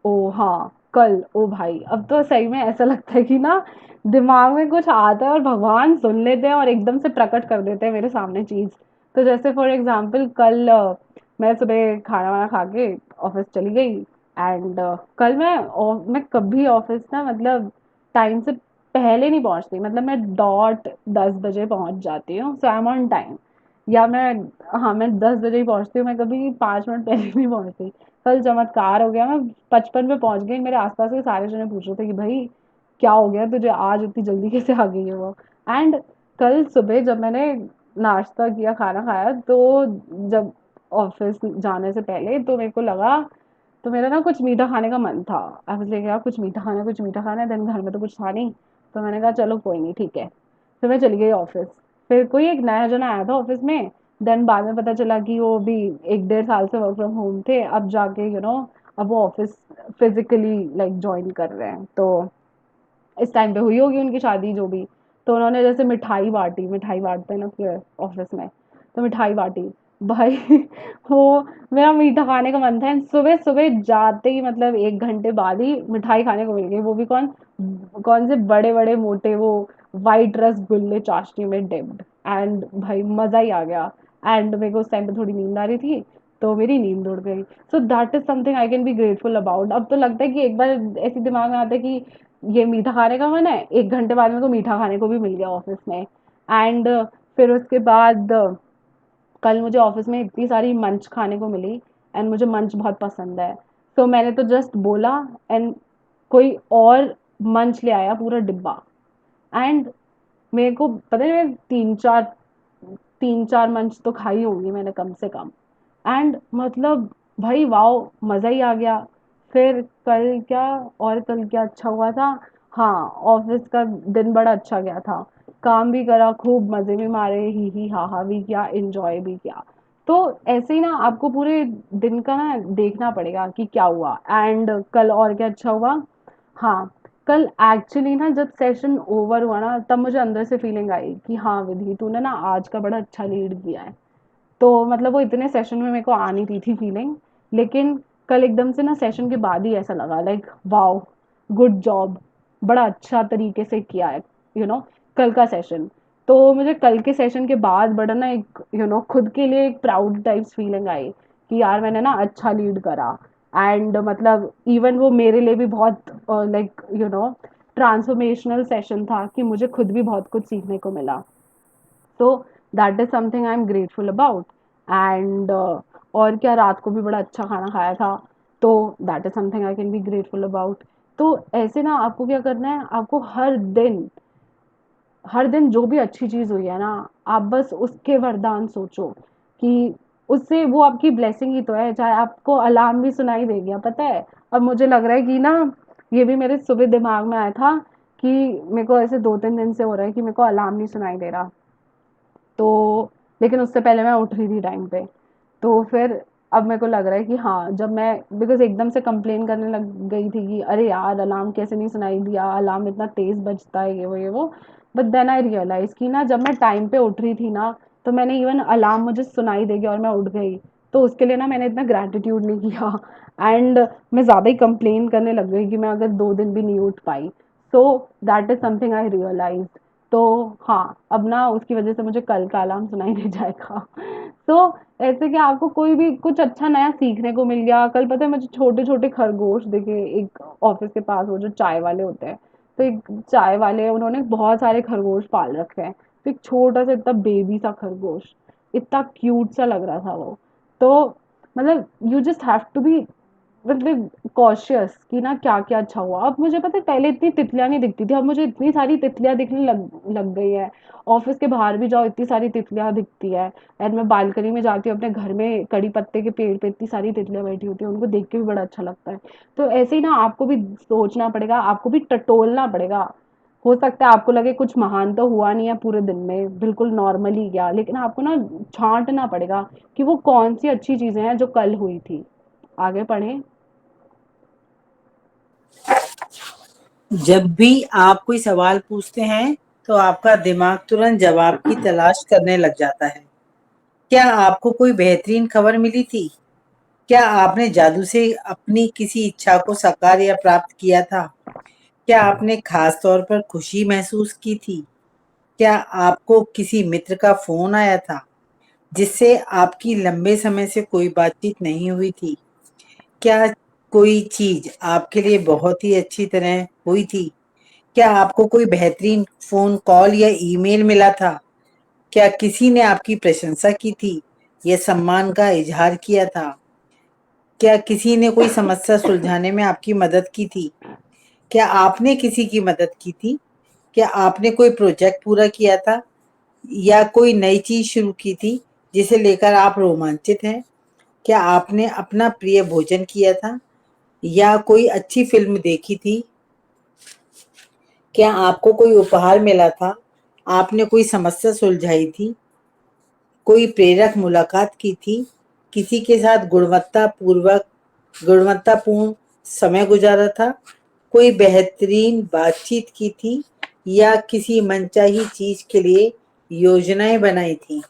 ओ हाँ, कल ओ भाई, अब तो सही में ऐसा लगता है कि ना दिमाग में कुछ आता है और भगवान सुन लेते हैं और एकदम से प्रकट कर देते हैं मेरे सामने चीज। तो जैसे फॉर एग्जांपल कल मैं सुबह खाना वाना खा के ऑफिस चली गई। एंड कल मैं कभी ऑफिस ना मतलब टाइम से पहले नहीं पहुंचती, मतलब मैं डॉट 10 बजे पहुंच जाती हूँ, सो आई एम ऑन टाइम। या मैं 10 बजे ही पहुंचती हूँ, मैं कभी 5 मिनट पहले नहीं पहुंचती। कल चमत्कार हो गया, मैं 55 पे पहुंच गई। मेरे आसपास के सारे जने पूछ रहे थे कि भाई क्या हो गया तुझे, आज इतनी जल्दी कैसे आ गई है वो। एंड कल सुबह जब मैंने नाश्ता किया, खाना खाया, तो जब ऑफिस जाने से पहले तो मेरे को लगा, तो मेरा ना कुछ मीठा खाने का मन था। आई वाज लाइक यार कुछ मीठा खाना है, देन घर में तो कुछ था नहीं। तो मैंने कहा चलो कोई नहीं, ठीक है। फिर मैं चली गई ऑफिस। फिर कोई एक नया जना आया था ऑफिस में। देन बाद में पता चला कि वो भी 1 डेढ़ साल से वर्क फ्रॉम होम थे, अब जाके अब वो ऑफिस फिजिकली लाइक ज्वाइन कर रहे हैं। तो इस टाइम पे हुई होगी उनकी शादी जो भी। तो उन्होंने जैसे मिठाई बांटी, मिठाई बांटते हैं ना पूरे ऑफिस में, तो मिठाई बांटी भाई। वो मेरा मीठा खाने का मन था, सुबह सुबह जाते ही मतलब 1 घंटे बाद ही मिठाई खाने को मिल गई, वो भी कौन कौन से बड़े बड़े मोटे वो वाइट रसगुल्ले चाशनी में डिप्ड। एंड भाई मजा ही आ गया। एंड मेरे को उस टाइम पे थोड़ी नींद आ रही थी, तो मेरी नींद उड़ गई। So that is something I can be grateful about. अब तो लगता है कि एक बार ऐसे दिमाग में आता है कि ये मीठा खाने का मन है, 1 घंटे बाद मेरे को मीठा खाने को भी मिल गया ऑफिस में। एंड फिर उसके बाद कल मुझे ऑफिस में इतनी सारी मंच खाने को मिली, एंड मुझे मंच बहुत पसंद है। तो मैंने तो जस्ट बोला, एंड कोई और मंच ले आया पूरा डिब्बा। एंड मेरे को पता नहीं, मैं तीन चार मंच तो खाई होंगी मैंने कम से कम। एंड मतलब भाई वाओ, मजा ही आ गया। फिर कल क्या, और कल क्या अच्छा हुआ था, हाँ ऑफिस का दिन बड़ा अच्छा गया था। काम भी करा, खूब मजे भी मारे, ही हा हा भी किया, एंजॉय भी किया। तो ऐसे ही ना आपको पूरे दिन का ना देखना पड़ेगा कि क्या हुआ एंड कल और क्या अच्छा हुआ। हाँ, कल एक्चुअली ना जब सेशन ओवर हुआ ना तब मुझे अंदर से फीलिंग आई कि हाँ विधि तूने ना आज का बड़ा अच्छा लीड किया है। तो मतलब वो इतने सेशन में मेरे को आ नहीं रही थी फीलिंग, लेकिन कल एकदम से ना सेशन के बाद ही ऐसा लगा लाइक वाओ, गुड जॉब, बड़ा अच्छा तरीके से किया है, यू नो कल का सेशन। तो मुझे कल के सेशन के बाद बड़ा ना एक खुद के लिए एक प्राउड टाइप्स फीलिंग आई कि यार मैंने ना अच्छा लीड करा। एंड मतलब इवन वो मेरे लिए भी बहुत लाइक ट्रांसफॉर्मेशनल सेशन था कि मुझे खुद भी बहुत कुछ सीखने को मिला। तो that is something I am grateful about. And और क्या, रात को भी बड़ा अच्छा खाना खाया था, तो that is something I can be grateful about. तो ऐसे ना आपको क्या करना है, आपको हर दिन जो भी अच्छी चीज हुई है ना, आप बस उसके वरदान सोचो कि उससे वो आपकी ब्लेसिंग ही तो है। चाहे आपको अलार्म भी सुनाई दे गया, पता है अब मुझे लग रहा है कि ना ये भी मेरे सुबह दिमाग में आया था कि मेरे को ऐसे 2-3 दिन से हो रहा है कि मेरे को अलार्म नहीं सुनाई दे रहा। तो लेकिन उससे पहले मैं उठ रही थी टाइम पे। तो फिर अब मेरे को लग रहा है कि हाँ, जब मैं बिकॉज़ एकदम से कंप्लेन करने लग गई थी कि अरे यार अलार्म कैसे नहीं सुनाई दिया, अलार्म इतना तेज़ बजता है, ये वो। बट देन आई रियलाइज़ कि ना जब मैं टाइम पे उठ रही थी ना, तो मैंने इवन अलार्म मुझे सुनाई दे गया और मैं उठ गई, तो उसके लिए ना मैंने इतना ग्रैटिट्यूड नहीं किया। एंड मैं ज़्यादा ही कंप्लेन करने लग गई कि मैं अगर 2 दिन भी नहीं उठ पाई। So that is something I realised. तो हाँ, अब ना उसकी वजह से मुझे कल का अलार्म सुनाई दे जाएगा। तो ऐसे कि आपको कोई भी कुछ अच्छा नया सीखने को मिल गया। कल पता है मुझे छोटे-छोटे खरगोश दिखे एक ऑफिस के पास, वो जो चाय वाले होते हैं। तो एक चाय वाले उन्होंने बहुत सारे खरगोश पाल रखे हैं। तो एक छोटा सा इतना बेबी सा खरगोश, इतना क्यूट सा लग रहा था वो। तो मतलब you just have to be मतलब कॉशियस कि ना क्या क्या अच्छा हुआ। अब मुझे पता है पहले इतनी तितलियां नहीं दिखती थी, अब मुझे इतनी सारी तितलियां दिखने लग गई है। ऑफिस के बाहर भी जाओ इतनी सारी तितलियां दिखती है। एंड मैं बालकनी में जाती हूँ अपने घर में, कड़ी पत्ते के पेड़ पे इतनी सारी तितलियां बैठी होती हैं, उनको देख के भी बड़ा अच्छा लगता है। तो ऐसे ही ना आपको भी सोचना पड़ेगा, आपको भी टटोलना पड़ेगा। हो सकता है आपको लगे कुछ महान तो हुआ नहीं है पूरे दिन में, बिल्कुल नॉर्मल ही गया, लेकिन आपको ना छांटना पड़ेगा कि वो कौन सी अच्छी चीजें हैं जो कल हुई थी। आगे पढ़ें। जब भी आप कोई सवाल पूछते हैं तो आपका दिमाग तुरंत जवाब की तलाश करने लग जाता है। क्या आपको कोई बेहतरीन खबर मिली थी? क्या आपने जादू से अपनी किसी इच्छा को साकार या प्राप्त किया था? क्या आपने खास तौर पर खुशी महसूस की थी? क्या आपको किसी मित्र का फोन आया था जिससे आपकी लंबे समय से कोई बातचीत नहीं हुई थी? क्या कोई चीज आपके लिए बहुत ही अच्छी तरह हुई थी? क्या आपको कोई बेहतरीन फोन कॉल या ईमेल मिला था? क्या किसी ने आपकी प्रशंसा की थी या सम्मान का इजहार किया था? क्या किसी ने कोई समस्या सुलझाने में आपकी मदद की थी? क्या आपने किसी की मदद की थी? क्या आपने कोई प्रोजेक्ट पूरा किया था या कोई नई चीज शुरू की थी जिसे लेकर आप रोमांचित हैं? क्या आपने अपना प्रिय भोजन किया था या कोई अच्छी फिल्म देखी थी? क्या आपको कोई उपहार मिला था? आपने कोई समस्या सुलझाई थी? कोई प्रेरक मुलाकात की थी? किसी के साथ गुणवत्तापूर्ण समय गुजारा था? कोई बेहतरीन बातचीत की थी या किसी मनचाही चीज के लिए योजनाएं बनाई थी?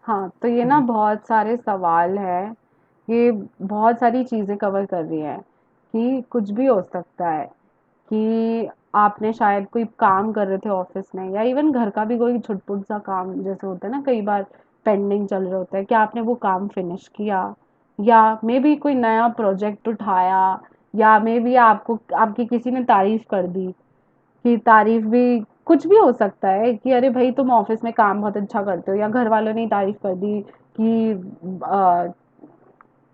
हाँ, तो ये ना बहुत सारे सवाल हैं। ये बहुत सारी चीज़ें कवर कर रही है कि कुछ भी हो सकता है कि आपने शायद कोई काम कर रहे थे ऑफिस में, या इवन घर का भी कोई छुटपुट सा काम जैसे होता है ना, कई बार पेंडिंग चल रहा होता है, क्या आपने वो काम फिनिश किया, या मे बी कोई नया प्रोजेक्ट उठाया, या मे बी आपको आपकी किसी ने तारीफ कर दी। कि तारीफ भी कुछ भी हो सकता है कि अरे भाई तुम ऑफिस में काम बहुत अच्छा करते हो, या घर वालों ने तारीफ कर दी कि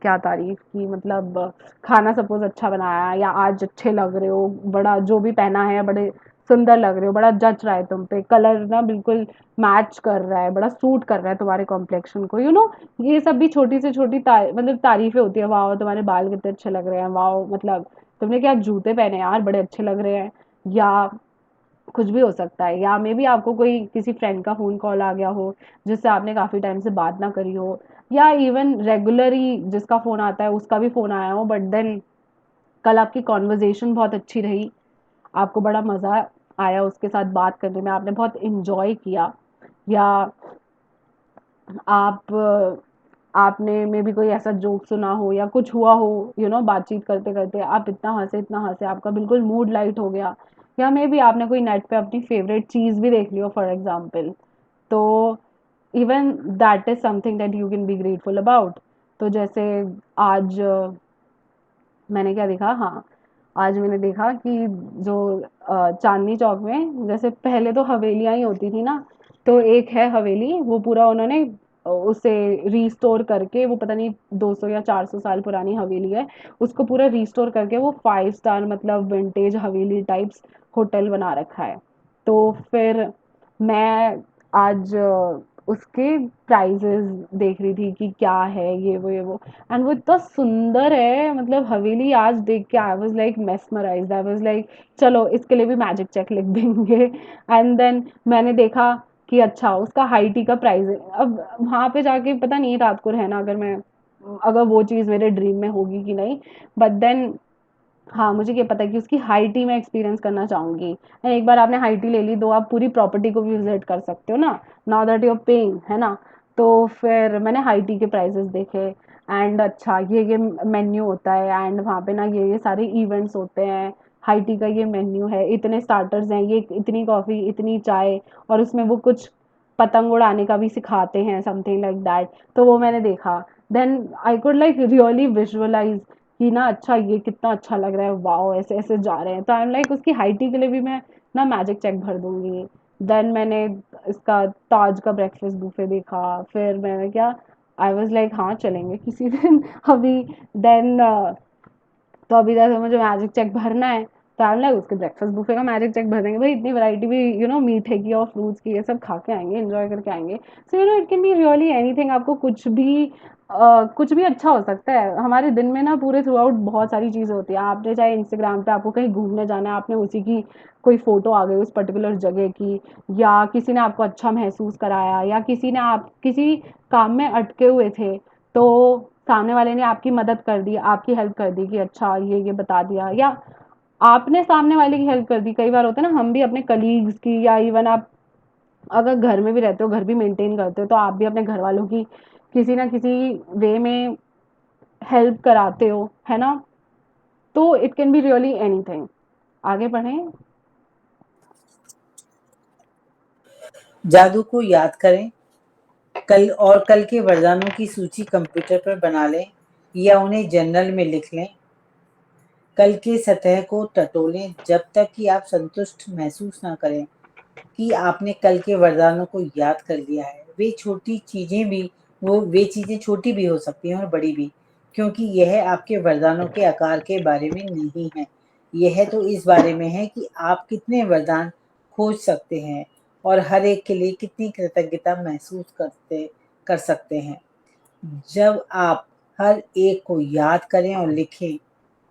क्या तारीफ की मतलब खाना सपोज अच्छा बनाया, या आज अच्छे लग रहे हो, बड़ा जो भी पहना है बड़े सुंदर लग रहे हो, बड़ा जच रहा है तुम पे, कलर ना बिल्कुल मैच कर रहा है, बड़ा सूट कर रहा है तुम्हारे कॉम्प्लेक्शन को, ये सब भी छोटी से छोटी मतलब तारीफें होती है। वाह तुम्हारे बाल कितने अच्छे लग रहे हैं, वाह मतलब तुमने क्या जूते पहने यार, बड़े अच्छे लग रहे हैं। या कुछ भी हो सकता है, या मे बी आपको कोई किसी फ्रेंड का फ़ोन कॉल आ गया हो, जिससे आपने काफ़ी टाइम से बात ना करी हो, या इवन रेगुलर ही जिसका फ़ोन आता है उसका भी फ़ोन आया हो, बट देन कल आपकी कॉन्वर्जेशन बहुत अच्छी रही, आपको बड़ा मज़ा आया उसके साथ बात करने में, आपने बहुत इंजॉय किया, या आप आपने मे बी कोई ऐसा जोक सुना हो या कुछ हुआ हो, बातचीत करते करते आप इतना हंसे आपका बिल्कुल मूड लाइट हो गया, या मे बी आपने कोई नेट पे अपनी फेवरेट चीज़ भी देख ली हो फॉर एग्जाम्पल, तो even that is something that you can be grateful about. तो जैसे आज मैंने क्या देखा, हाँ, आज मैंने देखा कि जो चांदनी चौक में जैसे पहले तो हवेलियां ही होती थी ना, तो एक है हवेली, वो पूरा उन्होंने उसे रिस्टोर करके, वो पता नहीं 200 या 400 साल पुरानी हवेली है, उसको पूरा रिस्टोर करके वो 5 स्टार मतलब विंटेज हवेली टाइप्स होटल बना रखा है। तो फिर मैं आज उसके प्राइजेस देख रही थी कि क्या है ये वो, एंड वो इतना सुंदर है, मतलब हवेली आज देख के आई was like mesmerised, I was like चलो इसके लिए भी मैजिक चेक लिख देंगे। एंड देन मैंने देखा कि अच्छा उसका हाई टी का प्राइस है, अब वहां पे जाके पता नहीं रात को रहना, अगर वो चीज़ मेरे ड्रीम में होगी कि नहीं, बट देन हाँ, मुझे ये पता है कि उसकी हाई टी मैं एक्सपीरियंस करना चाहूँगी, एंड एक बार आपने हाई टी ले ली तो आप पूरी प्रॉपर्टी को भी विजिट कर सकते हो ना, now that you are paying, है ना। तो फिर मैंने हाई टी के प्राइजेस देखे, एंड अच्छा ये मेन्यू होता है, एंड वहाँ पे ना ये सारे इवेंट्स होते हैं, हाई टी का ये मेन्यू है, इतने स्टार्टर्स हैं, ये इतनी कॉफ़ी, इतनी चाय, और उसमें वो कुछ पतंग उड़ाने का भी सिखाते हैं, समथिंग लाइक दैट। तो वो मैंने देखा, then I could like really visualise कि ना अच्छा ये कितना अच्छा लग रहा है, वाओ ऐसे ऐसे जा रहे हैं, तो आई एम लाइक उसकी हाई टी के लिए भी मैं ना मैजिक चेक भर दूंगी। देन मैंने इसका ताज का ब्रेकफास्ट बुफे देखा, फिर मैंने क्या, आई वाज लाइक हाँ चलेंगे किसी दिन अभी। देन तो अभी जैसे मुझे मैजिक चेक भरना है, तो आई एम लाइक उसके ब्रेकफास्ट बुफे का मैजिक चेक भर देंगे भाई, इतनी वैरायटी भी मीठे की और फ्रूट्स की ये सब खा के आएंगे, एंजॉय करके आएंगे। So it can be really anything, आपको कुछ भी अच्छा हो सकता है हमारे दिन में ना, पूरे थ्रू आउट बहुत सारी चीज़ें होती है, आपने चाहे इंस्टाग्राम पे आपको कहीं घूमने जाना है, आपने उसी की कोई फोटो आ गई उस पर्टिकुलर जगह की, या किसी ने आपको अच्छा महसूस कराया, या किसी ने आप किसी काम में अटके हुए थे, तो सामने वाले ने आपकी मदद कर दी, आपकी हेल्प कर दी कि अच्छा ये बता दिया, या आपने सामने वाले की हेल्प कर दी। कई बार होता है ना, हम भी अपने कलीग्स की, या इवन आप अगर घर में भी रहते हो, घर भी मेंटेन करते हो, तो आप भी अपने घर वालों की किसी ना किसी वे में हेल्प कराते हो, है ना। तो it can be really anything. आगे बढ़ें। जादू को याद करें, कल के वरदानों की सूची कंप्यूटर पर बना लें या उन्हें जर्नल में लिख लें। कल की सतह को टटोलें जब तक कि आप संतुष्ट महसूस न करें कि आपने कल के वरदानों को याद कर लिया है। वे चीजें छोटी भी हो सकती हैं और बड़ी भी, क्योंकि यह आपके वरदानों के आकार के बारे में नहीं है। यह तो इस बारे में है कि आप कितने वरदान खोज सकते हैं और हर एक के लिए कितनी कृतज्ञता महसूस कर सकते हैं। जब आप हर एक को याद करें और लिखें,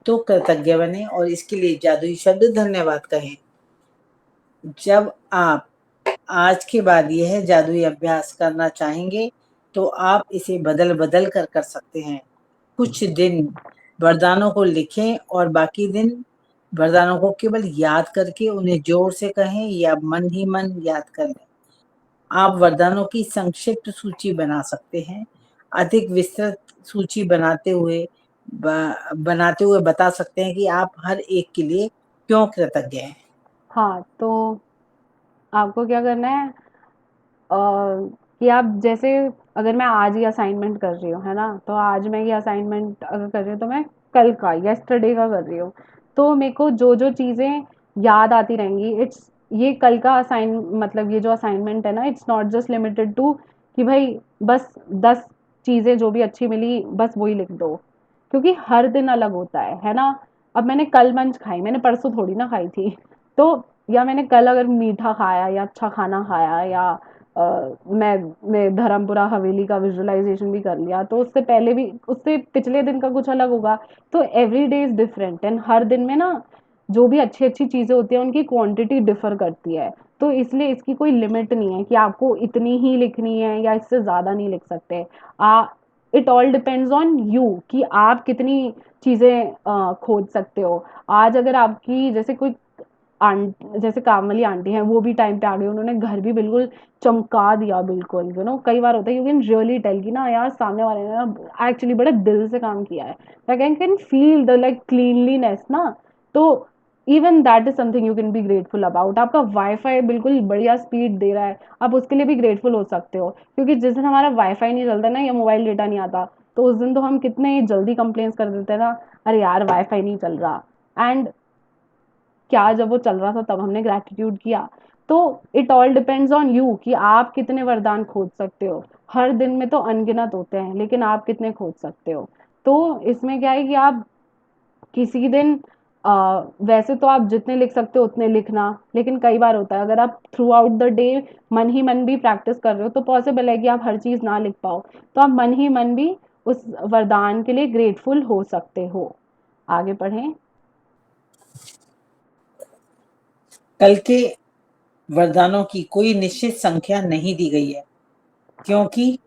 तो कृतज्ञ बने और इसके लिए जादुई शब्द धन्यवाद कहें। जब आप आज के बाद यह जादुई अभ्यास करना चाहेंगे, तो आप इसे बदल-बदल कर सकते हैं। कुछ दिन वरदानों को लिखें और बाकी दिन वरदानों को केवल याद करके उन्हें जोर से कहें या मन ही मन याद कर लें। आप वरदानों की संक्षिप्त सूची बना सकते हैं। अधिक विस्तृत सूची बनाते हुए बता सकते हैं कि आप हर एक के लिए क्यों कृतज्ञ हैं। हाँ, तो आपको क्या करना है, कि आप जैसे, अगर मैं आज ये असाइनमेंट कर रही हूँ, है ना, तो आज मैं ये असाइनमेंट अगर कर रही हूँ, तो मैं कल का यस्टरडे का कर रही हूँ, तो मेरे को जो जो चीज़ें याद आती रहेंगी, इट्स ये कल का मतलब ये जो असाइनमेंट है ना, it's not just limited to कि भाई बस 10 चीज़ें जो भी अच्छी मिली बस वही लिख दो, क्योंकि हर दिन अलग होता है ना। अब मैंने कल मंच खाई, मैंने परसों थोड़ी ना खाई थी, तो या मैंने कल अगर मीठा खाया या अच्छा खाना खाया, या मैं धर्मपुरा हवेली का विजुअलाइजेशन भी कर लिया, तो उससे पिछले दिन का कुछ अलग होगा। तो every day is different, and हर दिन में ना जो भी अच्छी अच्छी चीज़ें होती हैं उनकी क्वांटिटी डिफर करती है। तो इसलिए इसकी कोई लिमिट नहीं है कि आपको इतनी ही लिखनी है या इससे ज़्यादा नहीं लिख सकते। Uh it all depends on you कि आप कितनी चीज़ें खोज सकते हो। आज अगर आपकी जैसे कोई जैसे काम वाली आंटी है वो भी टाइम पे आ गई, उन्होंने घर भी बिल्कुल चमका दिया बिल्कुल, कई बार होता है यू कैन रियली टेल कि ना यार सामने वाले ने ना एक्चुअली बड़े दिल से काम किया है, like I can feel the like cleanliness ना। तो even that is something you can be grateful about. आपका वाईफाई बिल्कुल बढ़िया स्पीड दे रहा है, आप उसके लिए भी ग्रेटफुल हो सकते हो, क्योंकि जिस दिन हमारा वाईफाई नहीं चलता ना या मोबाइल डेटा नहीं आता, तो उस दिन तो हम कितने जल्दी कंप्लेन कर देते हैं ना, अरे यार वाईफाई नहीं चल रहा। एंड क्या जब वो चल रहा था तब हमने ग्रैटिट्यूड किया। तो it all depends on you कि आप कितने वरदान खोज सकते हो। हर दिन में तो अनगिनत होते हैं, लेकिन आप कितने खोज सकते हो। तो इसमें क्या है कि आप किसी दिन वैसे तो आप जितने लिख सकते हो उतने लिखना, लेकिन कई बार होता है अगर आप थ्रू आउट द डे मन ही मन भी प्रैक्टिस कर रहे हो तो पॉसिबल है कि आप हर चीज ना लिख पाओ, तो आप मन ही मन भी उस वरदान के लिए ग्रेटफुल हो सकते हो। आगे पढ़ें। कल के वरदानों की कोई निश्चित संख्या नहीं दी गई है, क्योंकि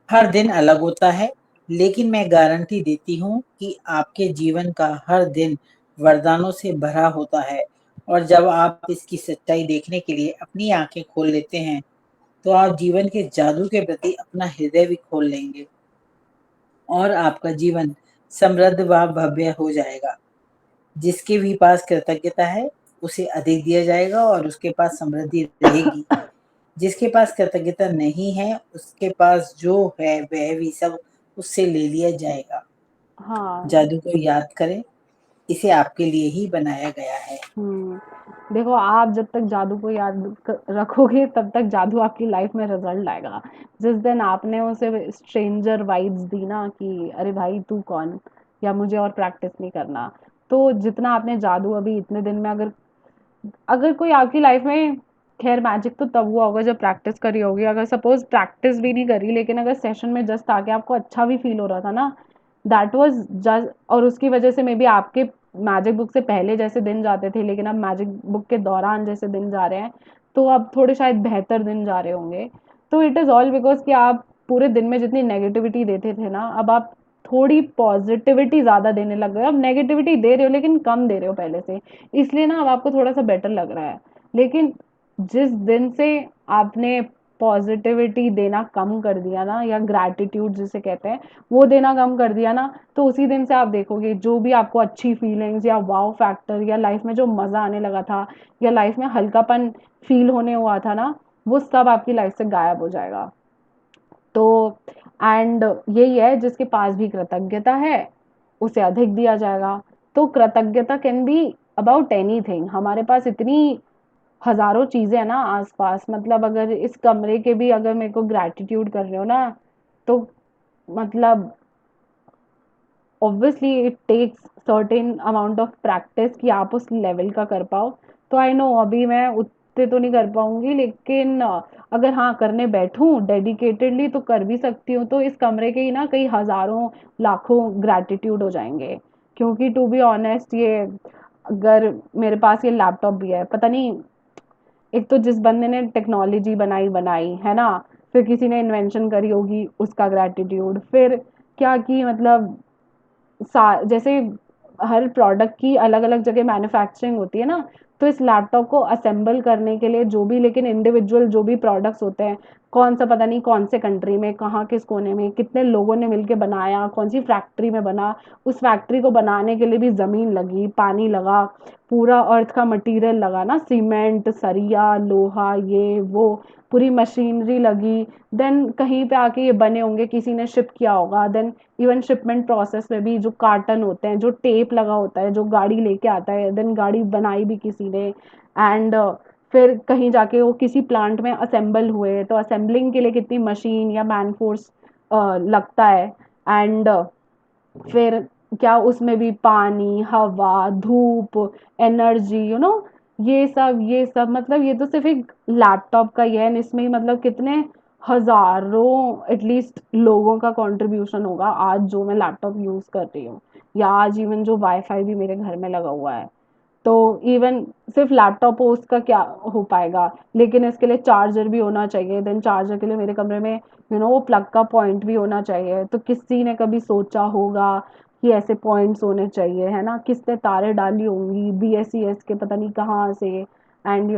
हर दिन अलग होता है, लेकिन मैं गारंटी देती हूँ कि आपके जीवन का हर दिन वरदानों से भरा होता है। और जब आप इसकी सच्चाई देखने के लिए अपनी आंखें खोल लेते हैं, तो आप जीवन के जादू के प्रति अपना हृदय भी खोल लेंगे और आपका जीवन समृद्ध व भव्य हो जाएगा। जिसके भी पास कृतज्ञता है, उसे अधिक दिया जाएगा और उसके पास समृद्धि रहेगी। जिसके पास कृतज्ञता नहीं है, उसके पास जो है वह भी सब उससे ले लिया जाएगा। हाँ। जादू को याद करें, इसे आपके लिए ही बनाया गया है। देखो आप जब तक जादू को याद रखोगे तब तक जादू आपकी लाइफ में रिजल्ट लाएगा। जिस दिन आपने उसे स्ट्रेंजर वाइब्स दी ना कि अरे भाई तू कौन, या मुझे और प्रैक्टिस नहीं करना, तो जितना आपने जादू अभी इतने दिन में अगर अगर कोई आपकी लाइफ में, खैर मैजिक तो तब हुआ होगा जब प्रैक्टिस करी होगी, अगर सपोज प्रैक्टिस भी नहीं करी लेकिन अगर सेशन में जस्ट आके आपको अच्छा भी फील हो रहा था ना, दैट वाज जस्ट, और उसकी वजह से मे बी आपके मैजिक बुक से पहले जैसे दिन जाते थे लेकिन अब मैजिक बुक के दौरान जैसे दिन जा रहे हैं, तो अब थोड़े शायद बेहतर दिन जा रहे होंगे। तो इट इज़ ऑल बिकॉज कि आप पूरे दिन में जितनी नेगेटिविटी देते थे ना, अब आप थोड़ी पॉजिटिविटी ज़्यादा देने लग गए हो। अब नेगेटिविटी दे रहे हो लेकिन कम दे रहे हो पहले से, इसलिए ना अब आपको थोड़ा सा बेटर लग रहा है। लेकिन जिस दिन से आपने पॉजिटिविटी देना कम कर दिया ना, या ग्रैटिट्यूड जिसे कहते हैं वो देना कम कर दिया ना, तो उसी दिन से आप देखोगे जो भी आपको अच्छी फीलिंग्स या वाओ फैक्टर या लाइफ में जो मज़ा आने लगा था या लाइफ में हल्कापन फील होने हुआ था ना, वो सब आपकी लाइफ से गायब हो जाएगा। तो एंड यही है, जिसके पास भी कृतज्ञता है उसे अधिक दिया जाएगा। तो कृतज्ञता कैन बी अबाउट एनीथिंग। हमारे पास इतनी हजारों चीजें हैं ना आसपास, मतलब अगर इस कमरे के भी अगर मेरे को ग्रैटिट्यूड कर रहे हो ना, तो मतलब obviously it takes certain amount of practice कि आप उस लेवल का कर पाओ। तो आई नो अभी मैं उतने तो नहीं कर पाऊंगी, लेकिन अगर हाँ करने बैठूं डेडिकेटेडली तो कर भी सकती हूँ। तो इस कमरे के ही ना कई हजारों लाखों ग्रैटिट्यूड हो जाएंगे, क्योंकि टू बी ऑनेस्ट ये, अगर मेरे पास ये लैपटॉप भी है, पता नहीं, एक तो जिस बंदे ने टेक्नोलॉजी बनाई बनाई है ना, फिर किसी ने इन्वेंशन करी होगी उसका ग्रैटिट्यूड, फिर क्या कि मतलब जैसे हर प्रोडक्ट की अलग अलग जगह मैन्युफैक्चरिंग होती है ना, तो इस लैपटॉप को असेंबल करने के लिए जो भी, लेकिन इंडिविजुअल जो भी प्रोडक्ट्स होते हैं, कौन सा पता नहीं कौन से कंट्री में कहाँ किस कोने में कितने लोगों ने मिलके बनाया, कौन सी फैक्ट्री में बना, उस फैक्ट्री को बनाने के लिए भी जमीन लगी, पानी लगा, पूरा अर्थ का मटेरियल लगा ना, सीमेंट सरिया लोहा ये वो, पूरी मशीनरी लगी। देन कहीं पे आके ये बने होंगे, किसी ने शिप किया होगा। देन इवन शिपमेंट प्रोसेस में भी जो कार्टन होते हैं, जो टेप लगा होता है, जो गाड़ी लेके आता है, देन गाड़ी बनाई भी किसी ने। एंड फिर कहीं जाके वो किसी प्लांट में असेंबल हुए, तो असेंबलिंग के लिए कितनी मशीन या मैन फोर्स लगता है। एंड फिर क्या उसमें भी पानी हवा धूप एनर्जी ये सब मतलब ये तो सिर्फ एक लैपटॉप का ही है, इसमें ही मतलब कितने हजारों एटलीस्ट लोगों का कंट्रीब्यूशन होगा आज जो मैं लैपटॉप यूज कर रही हूँ, या आज इवन जो वाईफाई भी मेरे घर में लगा हुआ है। तो इवन सिर्फ लैपटॉप हो उसका क्या हो पाएगा, लेकिन इसके लिए चार्जर भी होना चाहिए, देन चार्जर के लिए मेरे कमरे में वो प्लग का पॉइंट भी होना चाहिए। तो किसी ने कभी सोचा होगा कि ऐसे पॉइंट्स होने चाहिए, है ना? किसने तारे डाली होंगी BSES के पता नहीं कहाँ से, एंड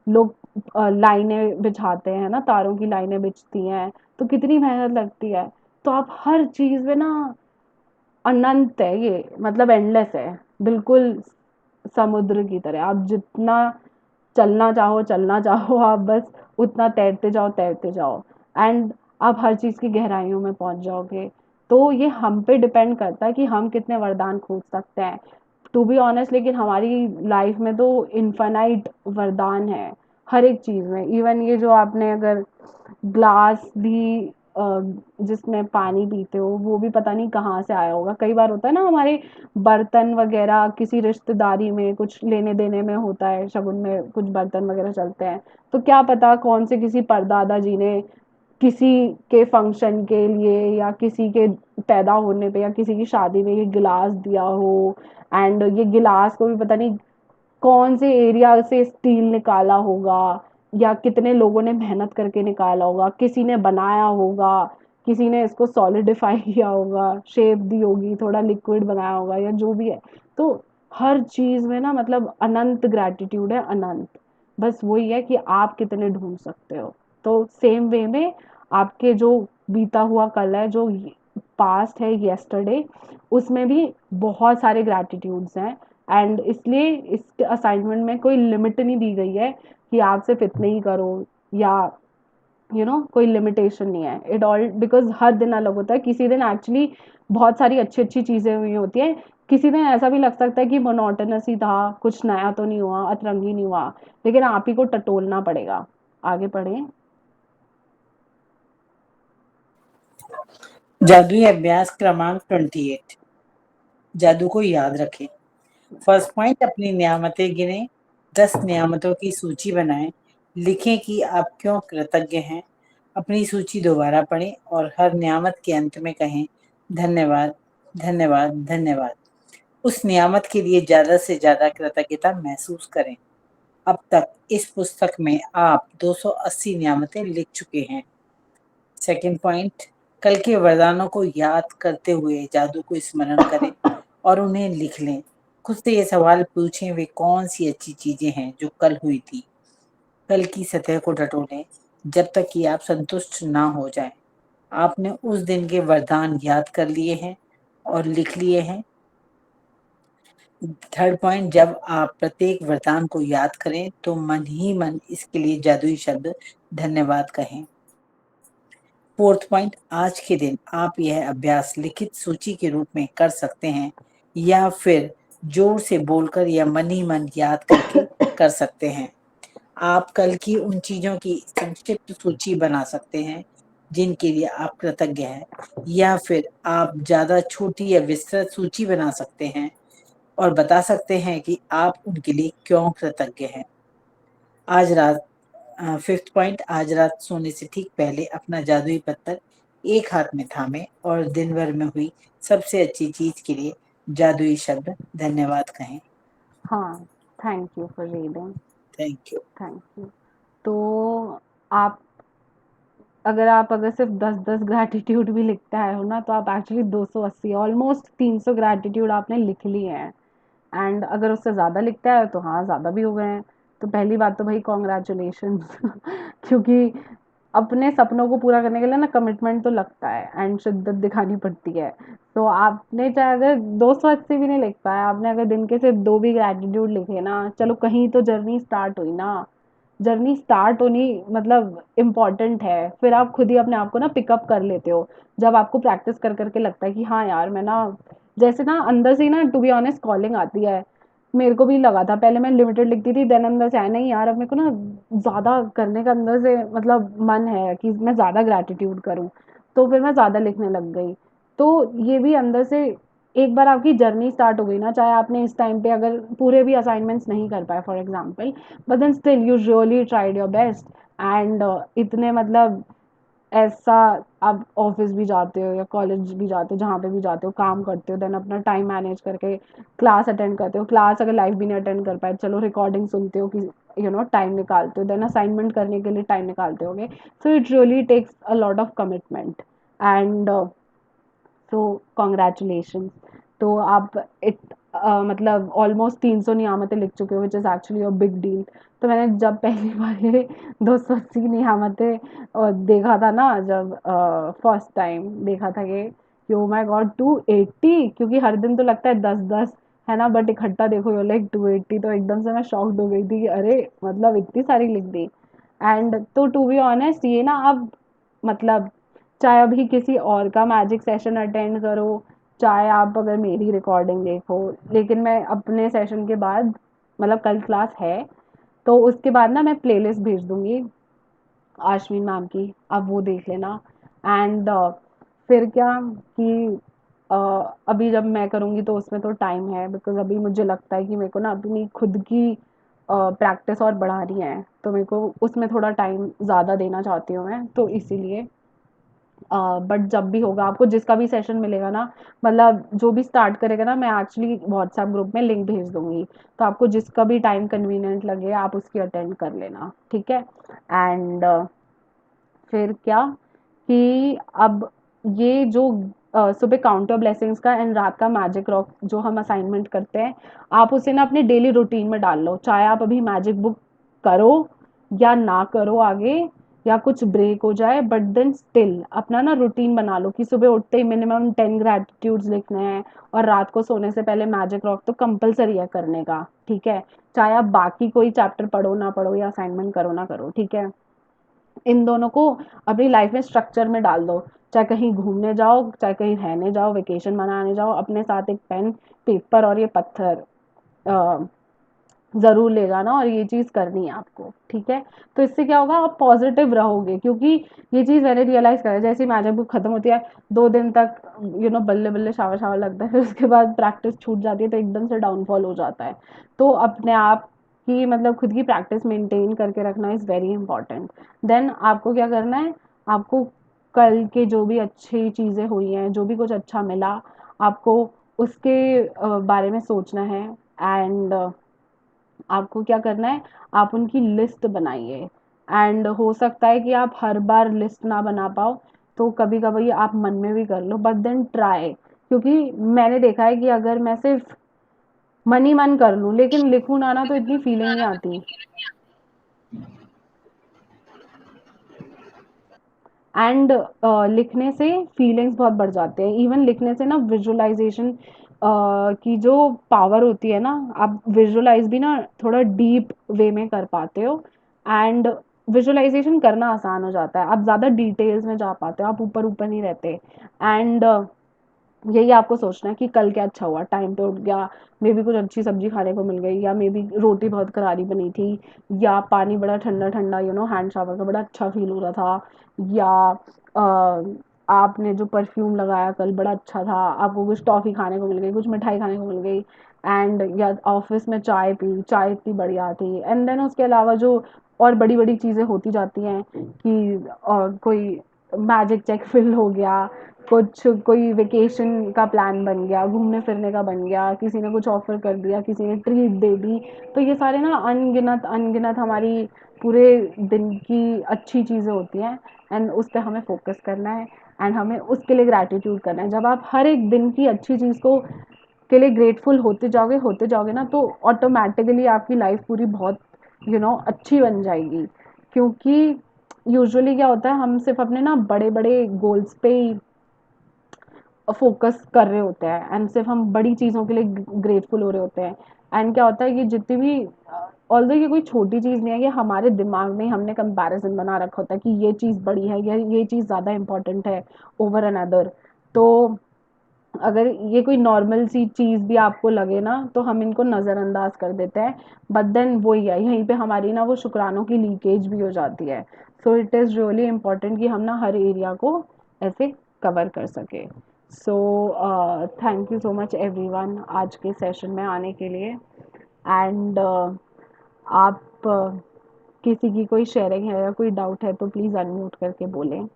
लोग लाइनें बिछाते हैं ना, तारों की लाइनें बिछती हैं, तो कितनी मेहनत लगती है। तो आप हर चीज में ना, अनंत है ये, मतलब एंडलेस है, बिल्कुल समुद्र की तरह। आप जितना चलना चाहो आप बस उतना तैरते जाओ, एंड आप हर चीज की गहराइयों में पहुंच जाओगे। तो ये हम पे डिपेंड करता है कि हम कितने वरदान खोज सकते हैं, टू बी ऑनेस्ट। लेकिन हमारी लाइफ में तो इनफाइनाइट वरदान है हर एक चीज में। इवन ये जो आपने अगर ग्लास भी जिसमें पानी पीते हो, वो भी पता नहीं कहाँ से आया होगा। कई बार होता है ना हमारे बर्तन वगैरह किसी रिश्तेदारी में कुछ लेने देने में होता है, शगुन में कुछ बर्तन वगैरह चलते हैं, तो क्या पता कौन से किसी परदादा जी ने किसी के फंक्शन के लिए या किसी के पैदा होने पे या किसी की शादी में ये गिलास दिया हो। एंड ये गिलास को भी पता नहीं कौन से एरिया से स्टील निकाला होगा, या कितने लोगों ने मेहनत करके निकाला होगा, किसी ने बनाया होगा, किसी ने इसको सॉलिडिफाई किया होगा, शेप दी होगी, थोड़ा लिक्विड बनाया होगा, या जो भी है। तो हर चीज में ना मतलब अनंत ग्रैटिट्यूड है, अनंत। बस वही है कि आप कितने ढूंढ सकते हो। तो सेम वे में आपके जो बीता हुआ कल है, जो पास्ट है, येस्टरडे, उसमें भी बहुत सारे ग्रैटिट्यूड्स हैं। एंड इसलिए इस असाइनमेंट में कोई लिमिट नहीं दी गई है कि आप सिर्फ इतने ही करो, या कोई लिमिटेशन नहीं है। इट ऑल बिकॉज हर दिन अलग होता है। किसी दिन एक्चुअली बहुत सारी अच्छी अच्छी चीजें हुई होती है, किसी दिन ऐसा भी लग सकता है कि मोनोटोनस ही था, कुछ नया तो नहीं हुआ, अतरंगी नहीं हुआ, लेकिन आप ही को टटोलना पड़ेगा। आगे पढ़े। जादुई अभ्यास क्रमांक 28। जादू को याद रखें। फर्स्ट पॉइंट, अपनी नियामतें गिनें। 10 नियामतों की सूची बनाएं। लिखें कि आप क्यों कृतज्ञ हैं। अपनी सूची दोबारा पढ़ें और हर नियामत के अंत में कहें धन्यवाद, धन्यवाद, धन्यवाद। उस नियामत के लिए ज्यादा से ज्यादा कृतज्ञता महसूस करें। अब तक इस पुस्तक में आप 280 नियामतें लिख चुके हैं। सेकंड पॉइंट, कल के वरदानों को याद करते हुए जादू को स्मरण करें और उन्हें लिख लें। खुद से ये सवाल पूछें, वे कौन सी अच्छी चीजें हैं जो कल हुई थी। कल की सतह को टटोलें जब तक कि आप संतुष्ट ना हो जाएं। आपने उस दिन के वरदान याद कर लिए हैं और लिख लिए हैं। थर्ड पॉइंट, जब आप प्रत्येक वरदान को याद करें तो मन ही मन इसके लिए जादुई शब्द धन्यवाद कहें। फोर्थ पॉइंट, आज के दिन आप यह अभ्यास लिखित सूची के रूप में कर सकते हैं या फिर जोर से बोलकर या मन ही मन याद करके कर सकते हैं। आप कल की उन चीजों की संक्षिप्त सूची बना सकते हैं जिनके लिए आप कृतज्ञ हैं, या फिर आप ज्यादा छोटी या विस्तृत सूची बना सकते हैं और बता सकते हैं कि आप उनके लिए क्यों कृतज्ञ हैं। आज रात फिफ्थ पॉइंट, आज रात सोने से ठीक पहले अपना जादुई पत्थर एक हाथ में थामे और दिन भर में हुई सबसे अच्छी चीज के लिए जादुई शब्द धन्यवाद कहें। हाँ, thank you for reading. Thank you. Thank you. तो आप अगर सिर्फ 10-10 ग्रैटिट्यूड भी लिखते आए हो ना, तो आप एक्चुअली 280, ऑलमोस्ट 300 ग्रैटिट्यूड आपने लिख लिए हैं। एंड अगर उससे ज़्यादा लिखते आए तो हाँ, ज़्यादा भी हो गए हैं। तो पहली बात तो भाई कॉन्ग्रेचुलेशन क्योंकि अपने सपनों को पूरा करने के लिए ना कमिटमेंट तो लगता है एंड शिद्दत दिखानी पड़ती है। तो आपने चाहे अगर 280 भी नहीं लिख पाया, आपने अगर दिन के सिर्फ 2 भी ग्रैटिट्यूड लिखे ना, चलो कहीं तो जर्नी स्टार्ट हुई ना। जर्नी स्टार्ट होनी मतलब इम्पोर्टेंट है। फिर आप खुद ही अपने आप को ना पिकअप कर लेते हो, जब आपको प्रैक्टिस कर करके लगता है कि हाँ यार, मैं ना जैसे ना अंदर से ही ना, टू बी ऑनेस्ट, कॉलिंग आती है। मेरे को भी लगा था, पहले मैं लिमिटेड लिखती थी, देन अंदर से आया नहीं यार, अब मेरे को ना ज़्यादा करने का अंदर से मतलब मन है कि मैं ज़्यादा ग्रैटिट्यूड करूँ। तो फिर मैं ज़्यादा लिखने लग गई। तो ये भी अंदर से, एक बार आपकी जर्नी स्टार्ट हो गई ना, चाहे आपने इस टाइम पे अगर पूरे भी असाइनमेंट्स नहीं कर पाए for example, but then still you really tried your best. And इतने मतलब ऐसा आप ऑफिस भी जाते हो या कॉलेज भी जाते हो, जहाँ पे भी जाते हो काम करते हो, देन अपना टाइम मैनेज करके क्लास अटेंड करते हो, क्लास अगर लाइव भी नहीं अटेंड कर पाए चलो रिकॉर्डिंग सुनते हो कि टाइम निकालते हो, देन असाइनमेंट करने के लिए टाइम निकालते होगे। So it really takes a lot of commitment and so congratulation. तो आप इत मतलब ऑलमोस्ट 300 नियामतें लिख चुके हो, which is actually a big deal. तो मैंने जब पहली बार ये 280 नियामतें देखा था ना, जब फर्स्ट टाइम देखा था ये कि ओ माय गॉड 280, क्योंकि हर दिन तो लगता है 10-10 है ना, बट इकट्ठा देखो यो लाइक 280, तो एकदम से मैं शॉक्ड हो गई थी कि अरे मतलब इतनी सारी लिख दी। एंड तो टू बी ऑनेस्ट ये ना अब मतलब चाहे अभी किसी और का मैजिक सेशन अटेंड करो, चाहे आप अगर मेरी रिकॉर्डिंग देखो, लेकिन मैं अपने सेशन के बाद मतलब कल क्लास है तो उसके बाद ना मैं प्लेलिस्ट भेज दूंगी आश्विन मैम की, आप वो देख लेना। एंड फिर क्या कि अभी जब मैं करूँगी तो उसमें तो टाइम है, बिकॉज अभी मुझे लगता है कि मेरे को ना अपनी खुद की प्रैक्टिस और बढ़ानी है, तो मेरे को उसमें थोड़ा टाइम ज़्यादा देना चाहती हूँ मैं, तो इसीलिए बट जब भी होगा आपको जिसका भी सेशन मिलेगा ना, मतलब जो भी स्टार्ट करेगा ना, मैं एक्चुअली व्हाट्सएप ग्रुप में लिंक भेज दूंगी, तो आपको जिसका भी टाइम कन्वीनियंट लगे आप उसकी अटेंड कर लेना, ठीक है। एंड फिर क्या कि अब ये जो सुबह काउंटर ब्लेसिंग्स का एंड रात का मैजिक रॉक जो हम असाइनमेंट करते हैं, आप उसे ना अपने डेली रूटीन में डाल लो, चाहे आप अभी मैजिक बुक करो या ना करो आगे, या कुछ ब्रेक हो जाए, बट देन स्टिल अपना ना रूटीन बना लो कि सुबह उठते ही मिनिमम 10 ग्रेटिट्यूड्स लिखने हैं, और रात को सोने से पहले मैजिक रॉक तो कंपलसरी है करने का, ठीक है। चाहे आप बाकी कोई चैप्टर पढ़ो ना पढ़ो या असाइनमेंट करो ना करो, ठीक है। इन दोनों को अपनी लाइफ में स्ट्रक्चर में डाल दो, चाहे कहीं घूमने जाओ, चाहे कहीं रहने जाओ, वेकेशन मनाने जाओ, अपने साथ एक पेन, पेपर और ये पत्थर ज़रूर ले जाना, और ये चीज़ करनी है आपको, ठीक है। तो इससे क्या होगा, आप पॉजिटिव रहोगे, क्योंकि ये चीज़ मैंने रियलाइज़ करा, जैसे ही मैजिक बुक खत्म होती है 2 दिन तक बल्ले बल्ले शावर शावर लगता है, फिर उसके बाद प्रैक्टिस छूट जाती है तो एकदम से डाउनफॉल हो जाता है। तो अपने आप की मतलब खुद की प्रैक्टिस मेंटेन करके रखना इज़ वेरी इंपॉर्टेंट। देन आपको क्या करना है, आपको कल के जो भी अच्छी चीज़ें हुई हैं, जो भी कुछ अच्छा मिला आपको, उसके बारे में सोचना है। एंड आपको क्या करना है, आप उनकी लिस्ट बनाइए। एंड हो सकता है कि आप हर बार लिस्ट ना बना पाओ, तो कभी कभी आप मन में भी कर लो, बट देन ट्राई, क्योंकि मैंने देखा है कि अगर मैं सिर्फ मन ही मन कर लूँ लेकिन लिखूँ ना ना तो इतनी फीलिंग नहीं आती। एंड लिखने से फीलिंग्स बहुत बढ़ जाते हैं, इवन लिखने से ना विजुअलाइजेशन की जो पावर होती है ना, आप विजुअलाइज भी ना थोड़ा डीप वे में कर पाते हो। एंड विजुअलाइजेशन करना आसान हो जाता है, आप ज़्यादा डिटेल्स में जा पाते हो, आप ऊपर ऊपर नहीं रहते। एंड यही आपको सोचना है कि कल क्या अच्छा हुआ, टाइम पे उठ गया, मे बी कुछ अच्छी सब्जी खाने को मिल गई, या मे बी रोटी बहुत करारी बनी थी, या पानी बड़ा ठंडा ठंडा हैंड शावर का बड़ा अच्छा फील हो रहा था, या आपने जो परफ्यूम लगाया कल बड़ा अच्छा था, आपको कुछ टॉफ़ी खाने को मिल गई, कुछ मिठाई खाने को मिल गई, एंड या ऑफिस में चाय पी, चाय इतनी बढ़िया थी। एंड देन उसके अलावा जो और बड़ी बड़ी चीज़ें होती जाती हैं कि कोई मैजिक चेक फिल हो गया, कुछ कोई वेकेशन का प्लान बन गया, घूमने फिरने का बन गया, किसी ने कुछ ऑफर कर दिया, किसी ने ट्रीट दे दी। तो ये सारे ना अनगिनत अनगिनत हमारी पूरे दिन की अच्छी चीज़ें होती हैं, एंड उस पे हमें फोकस करना है, एंड हमें उसके लिए ग्रैटिट्यूड करना है। जब आप हर एक दिन की अच्छी चीज़ को के लिए ग्रेटफुल होते जाओगे ना, तो ऑटोमेटिकली आपकी लाइफ पूरी बहुत अच्छी बन जाएगी। क्योंकि यूजुअली क्या होता है, हम सिर्फ अपने ना बड़े बड़े गोल्स पे ही फोकस कर रहे होते हैं, एंड सिर्फ हम बड़ी चीज़ों के लिए ग्रेटफुल हो रहे होते हैं। एंड क्या होता है कि जितनी भी ऑल्दो ये कोई छोटी चीज़ नहीं है, ये हमारे दिमाग में हमने कंपैरिजन बना रखा होता है कि ये चीज़ बड़ी है या ये चीज़ ज़्यादा इंपॉर्टेंट है ओवर अनदर। तो अगर ये कोई नॉर्मल सी चीज़ भी आपको लगे ना, तो हम इनको नज़रअंदाज कर देते हैं, बट देन वही है, यहीं पे हमारी ना वो शुक्रानों की लीकेज भी हो जाती है। So it is really important कि हम ना हर एरिया को ऐसे कवर कर सके। So thank you so much everyone आज के सेशन में आने के लिए। एंड आप किसी की कोई शेयरिंग है या कोई डाउट है तो प्लीज़ अनम्यूट करके बोलें।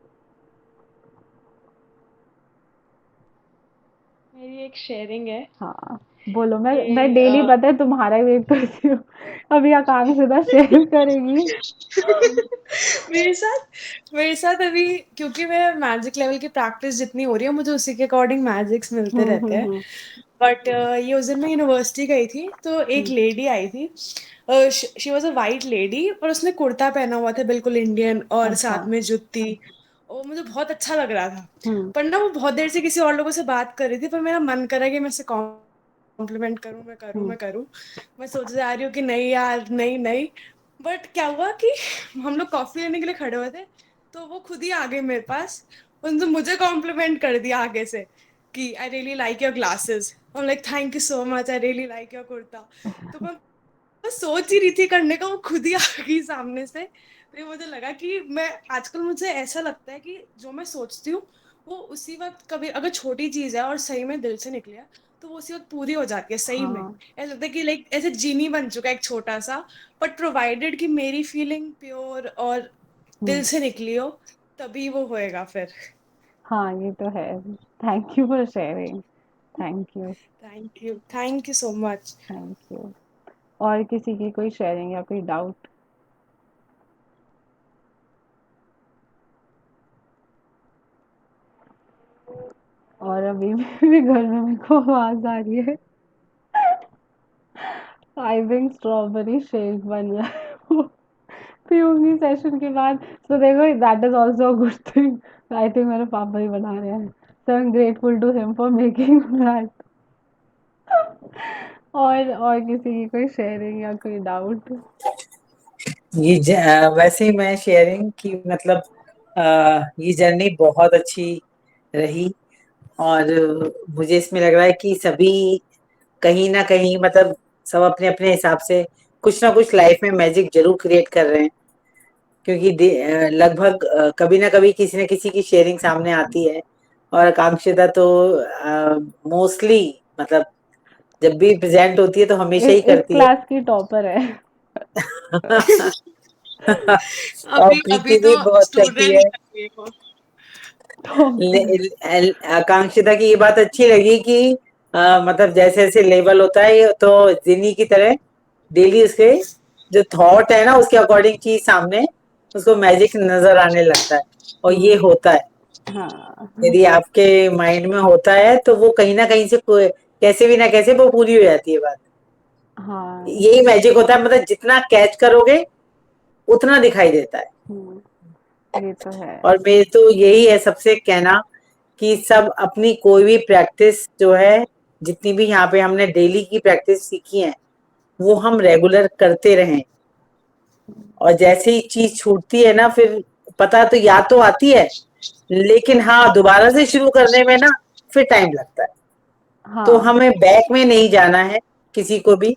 मेरी एक शेयरिंग है हाँ, बोलो। मैं कि डेली पता है तुम्हारा ही वेट करती हूँ। अभी आकांक्षा शेयर करेगी। मेरे साथ अभी, क्योंकि मैं मैजिक लेवल की प्रैक्टिस जितनी हो रही है, मुझे उसी के अकॉर्डिंग मैजिक्स मिलते रहते हैं। हम्म। बट ये उस दिन मैं यूनिवर्सिटी गई थी, तो एक हम्म। लेडी आई थी। She was a white lady, और उसने कुर्ता पहना हुआ था बिल्कुल इंडियन, और अच्छा। साथ में जुत्ती। और मुझे बहुत अच्छा लग रहा था। हम्म। पर ना वो बहुत देर से किसी और लोगों से बात कर रही थी, पर मेरा मन करा कि मैं उसे कॉम्प्लीमेंट करूं, मैं करूं, हम्म। मैं करूं। मैं सोच जा रही हूँ कि नहीं यार, नहीं नहीं। बट क्या हुआ कि हम लोग कॉफी लेने के लिए खड़े हुए थे, तो वो खुद ही आ गए मेरे पास। उन्होंने मुझे कॉम्प्लीमेंट कर दिया आगे से कि I really like your glasses. और like thank you so much, I really like your kurta. तो मैं सोच ही रही थी करने का, वो खुद ही आ गई सामने से। तो ये मुझे लगा कि मैं आजकल, मुझे ऐसा लगता है कि जो मैं सोचती हूँ, वो उसी वक्त, कभी अगर छोटी चीज है और सही में दिल से निकले, तो वो उसी वक्त पूरी हो जाती है सही में। हाँ। ऐसा लगता है कि लाइक ऐसे जीनी बन चुका है एक छोटा सा। बट प्रोवाइडेड कि मेरी फीलिंग प्योर और दिल हम्म। से निकली हो, तभी वो होएगा फिर। हाँ, ये तो है। Thank you for sharing. Thank you. Thank you so much. Thank you. और किसी की कोई शेयरिंग या कोई डाउट? और अभी भी घर में मेरे को आवाज आ रही है। आई थिंक स्ट्रॉबेरी शेक बन रहा है वो पीऊंगी सेशन के बाद। तो देखो, that is also a good thing. I think मेरे पापा ही बना रहे हैं। So I am grateful to him for making that. और किसी की कोई शेयरिंग या कोई डाउट? वैसे मैं शेयरिंग की मतलब ये जर्नी बहुत अच्छी रही। और मुझे इसमें लग रहा है कि सभी कहीं ना कहीं मतलब सब अपने अपने हिसाब से कुछ ना कुछ लाइफ में मैजिक जरूर क्रिएट कर रहे हैं। क्योंकि लगभग कभी ना कभी किसी न किसी की शेयरिंग सामने आती है। और आकांक्षिता तो मोस्टली मतलब जब भी प्रेजेंट होती है तो हमेशा ही इस करती है। क्लास की टॉपर है। और अभी अभी प्रीति भी तो बहुत करती स्टूडेंट है। कर रही हूँ। टॉपर। आकांक्षिता की ये बात अच्छी लगी कि मतलब जैसे जैसे लेवल होता है तो जिनी की तरह डेली उसके जो थॉट है ना उसके अकॉर्डिंग चीज सामने उसको मैजिक नजर आने लगता है। और ये हम्म। होता है। हाँ। यदि आपके माइंड में होता है तो वो कहीं ना कहीं से कैसे भी ना कैसे वो पूरी हो जाती है बात। हाँ। यही मैजिक होता है मतलब जितना कैच करोगे उतना दिखाई देता है। ये तो है। और मेरे तो यही है सबसे कहना कि सब अपनी कोई भी प्रैक्टिस जो है जितनी भी यहाँ पे हमने डेली की प्रैक्टिस सीखी है वो हम रेगुलर करते रहें। और जैसे ही चीज छूटती है ना फिर पता तो याद तो आती है लेकिन हाँ दोबारा से शुरू करने में ना फिर टाइम लगता है। तो हाँ। हमें बैक में नहीं जाना है किसी को भी।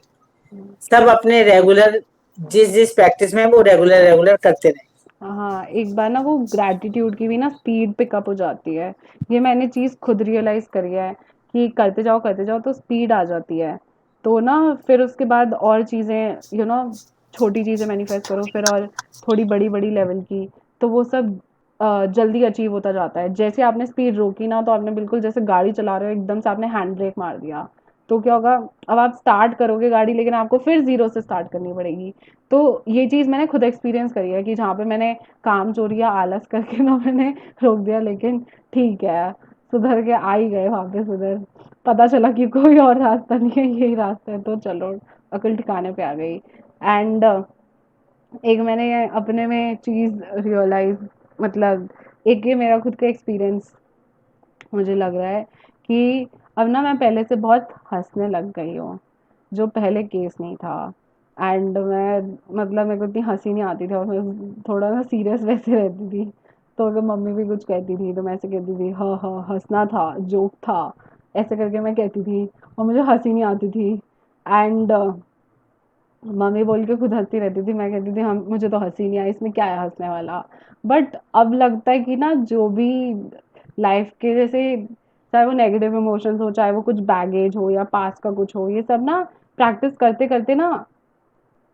सब अपने रेगुलर जिस जिस प्रैक्टिस में है, वो रेगुलर रेगुलर करते रहे। हाँ, एक बार ना वो ग्रैटिट्यूड की भी ना स्पीड पिकअप हो जाती है। ये मैंने चीज़ खुद रियलाइज करी है कि करते जाओ तो स्पीड आ जाती है। तो ना फिर उसके बाद और चीज़ें छोटी चीज़ें मैनिफेस्ट करो, फिर और थोड़ी बड़ी बड़ी लेवल की। तो वो सब जल्दी अचीव होता जाता है। जैसे आपने स्पीड रोकी ना, तो आपने बिल्कुल जैसे गाड़ी चला रहे हो एकदम से आपने हैंड ब्रेक मार दिया। तो क्या होगा? अब आप स्टार्ट करोगे गाड़ी, लेकिन आपको फिर जीरो से स्टार्ट करनी पड़ेगी। तो ये चीज़ मैंने खुद एक्सपीरियंस करी है कि जहाँ पे मैंने काम चोरी या आलस करके ना मैंने रोक दिया, लेकिन ठीक है, सुधर के आ ही गए वापस उधर। पता चला कि कोई और रास्ता नहीं है, यही रास्ता है, तो चलो, अकल ठिकाने पे आ गई। एंड एक मैंने अपने में चीज़ रियलाइज, मतलब एक ये मेरा खुद का एक्सपीरियंस मुझे लग रहा है कि अब ना मैं पहले से बहुत हंसने लग गई हूँ, जो पहले केस नहीं था। एंड मैं, मतलब मेरे को इतनी हंसी नहीं आती थी, और मैं थोड़ा ना सीरियस वैसे रहती थी। तो अगर मम्मी भी कुछ कहती थी तो मैं ऐसे कहती थी, हाँ हाँ हंसना था, जोक था, ऐसे करके मैं कहती थी। और मुझे हंसी नहीं आती थी। एंड मम्मी बोल के खुद हंसती रहती थी, मैं कहती थी हम, मुझे तो हंसी नहीं आई, इसमें क्या है हंसने वाला। बट अब लगता है कि ना जो भी लाइफ के जैसे, चाहे वो नेगेटिव इमोशंस हो, चाहे वो कुछ बैगेज हो या पास्ट का कुछ हो, ये सब ना प्रैक्टिस करते करते ना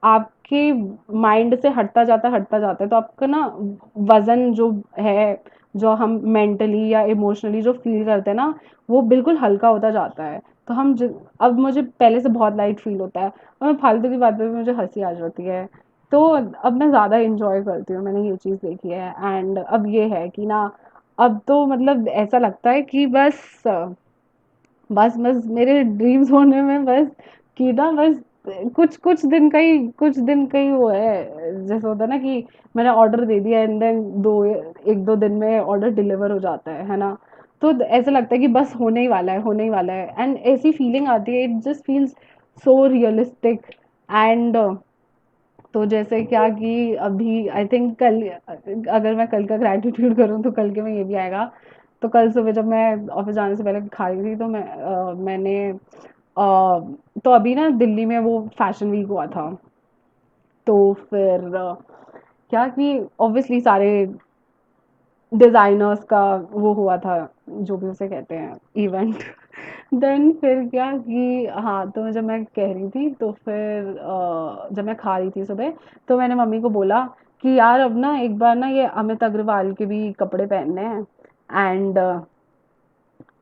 आपके माइंड से हटता जाता है, तो आपका ना वजन जो है जो हम मेंटली या इमोशनली जो फील करते हैं ना, वो बिल्कुल हल्का होता जाता है। तो अब मुझे पहले से बहुत लाइट फील होता है, और मैं फालतू की बात पे भी मुझे हंसी आ जाती है। तो अब मैं ज़्यादा इंजॉय करती हूँ, मैंने ये चीज़ देखी है। एंड अब ये है कि ना, अब तो मतलब ऐसा लगता है कि बस बस मेरे ड्रीम्स होने में बस, कि ना बस कुछ दिन का ही वो है, जैसे होता है ना कि मैंने ऑर्डर दे दिया एंड देन दो एक दो दिन में ऑर्डर डिलीवर हो जाता है ना। तो ऐसा लगता है कि बस होने ही वाला है, होने ही वाला है, एंड ऐसी फीलिंग आती है, it just feels so realistic. And तो जैसे क्या कि अभी आई थिंक कल, अगर मैं कल का ग्रैटिट्यूड करूँ तो कल के में ये भी आएगा। तो कल सुबह जब मैं ऑफिस जाने से पहले खा रही थी, तो मैंने तो अभी ना दिल्ली में वो फैशन वीक हुआ था। तो फिर क्या कि ऑब्वियसली सारे डिज़ाइनर्स का वो हुआ था, जो भी उसे कहते हैं, इवेंट। देन फिर क्या कि हाँ, तो जब मैं कह रही थी तो फिर जब मैं खा रही थी सुबह, तो मैंने मम्मी को बोला कि यार अब ना एक बार ना ये अमित अग्रवाल के भी कपड़े पहनने हैं। एंड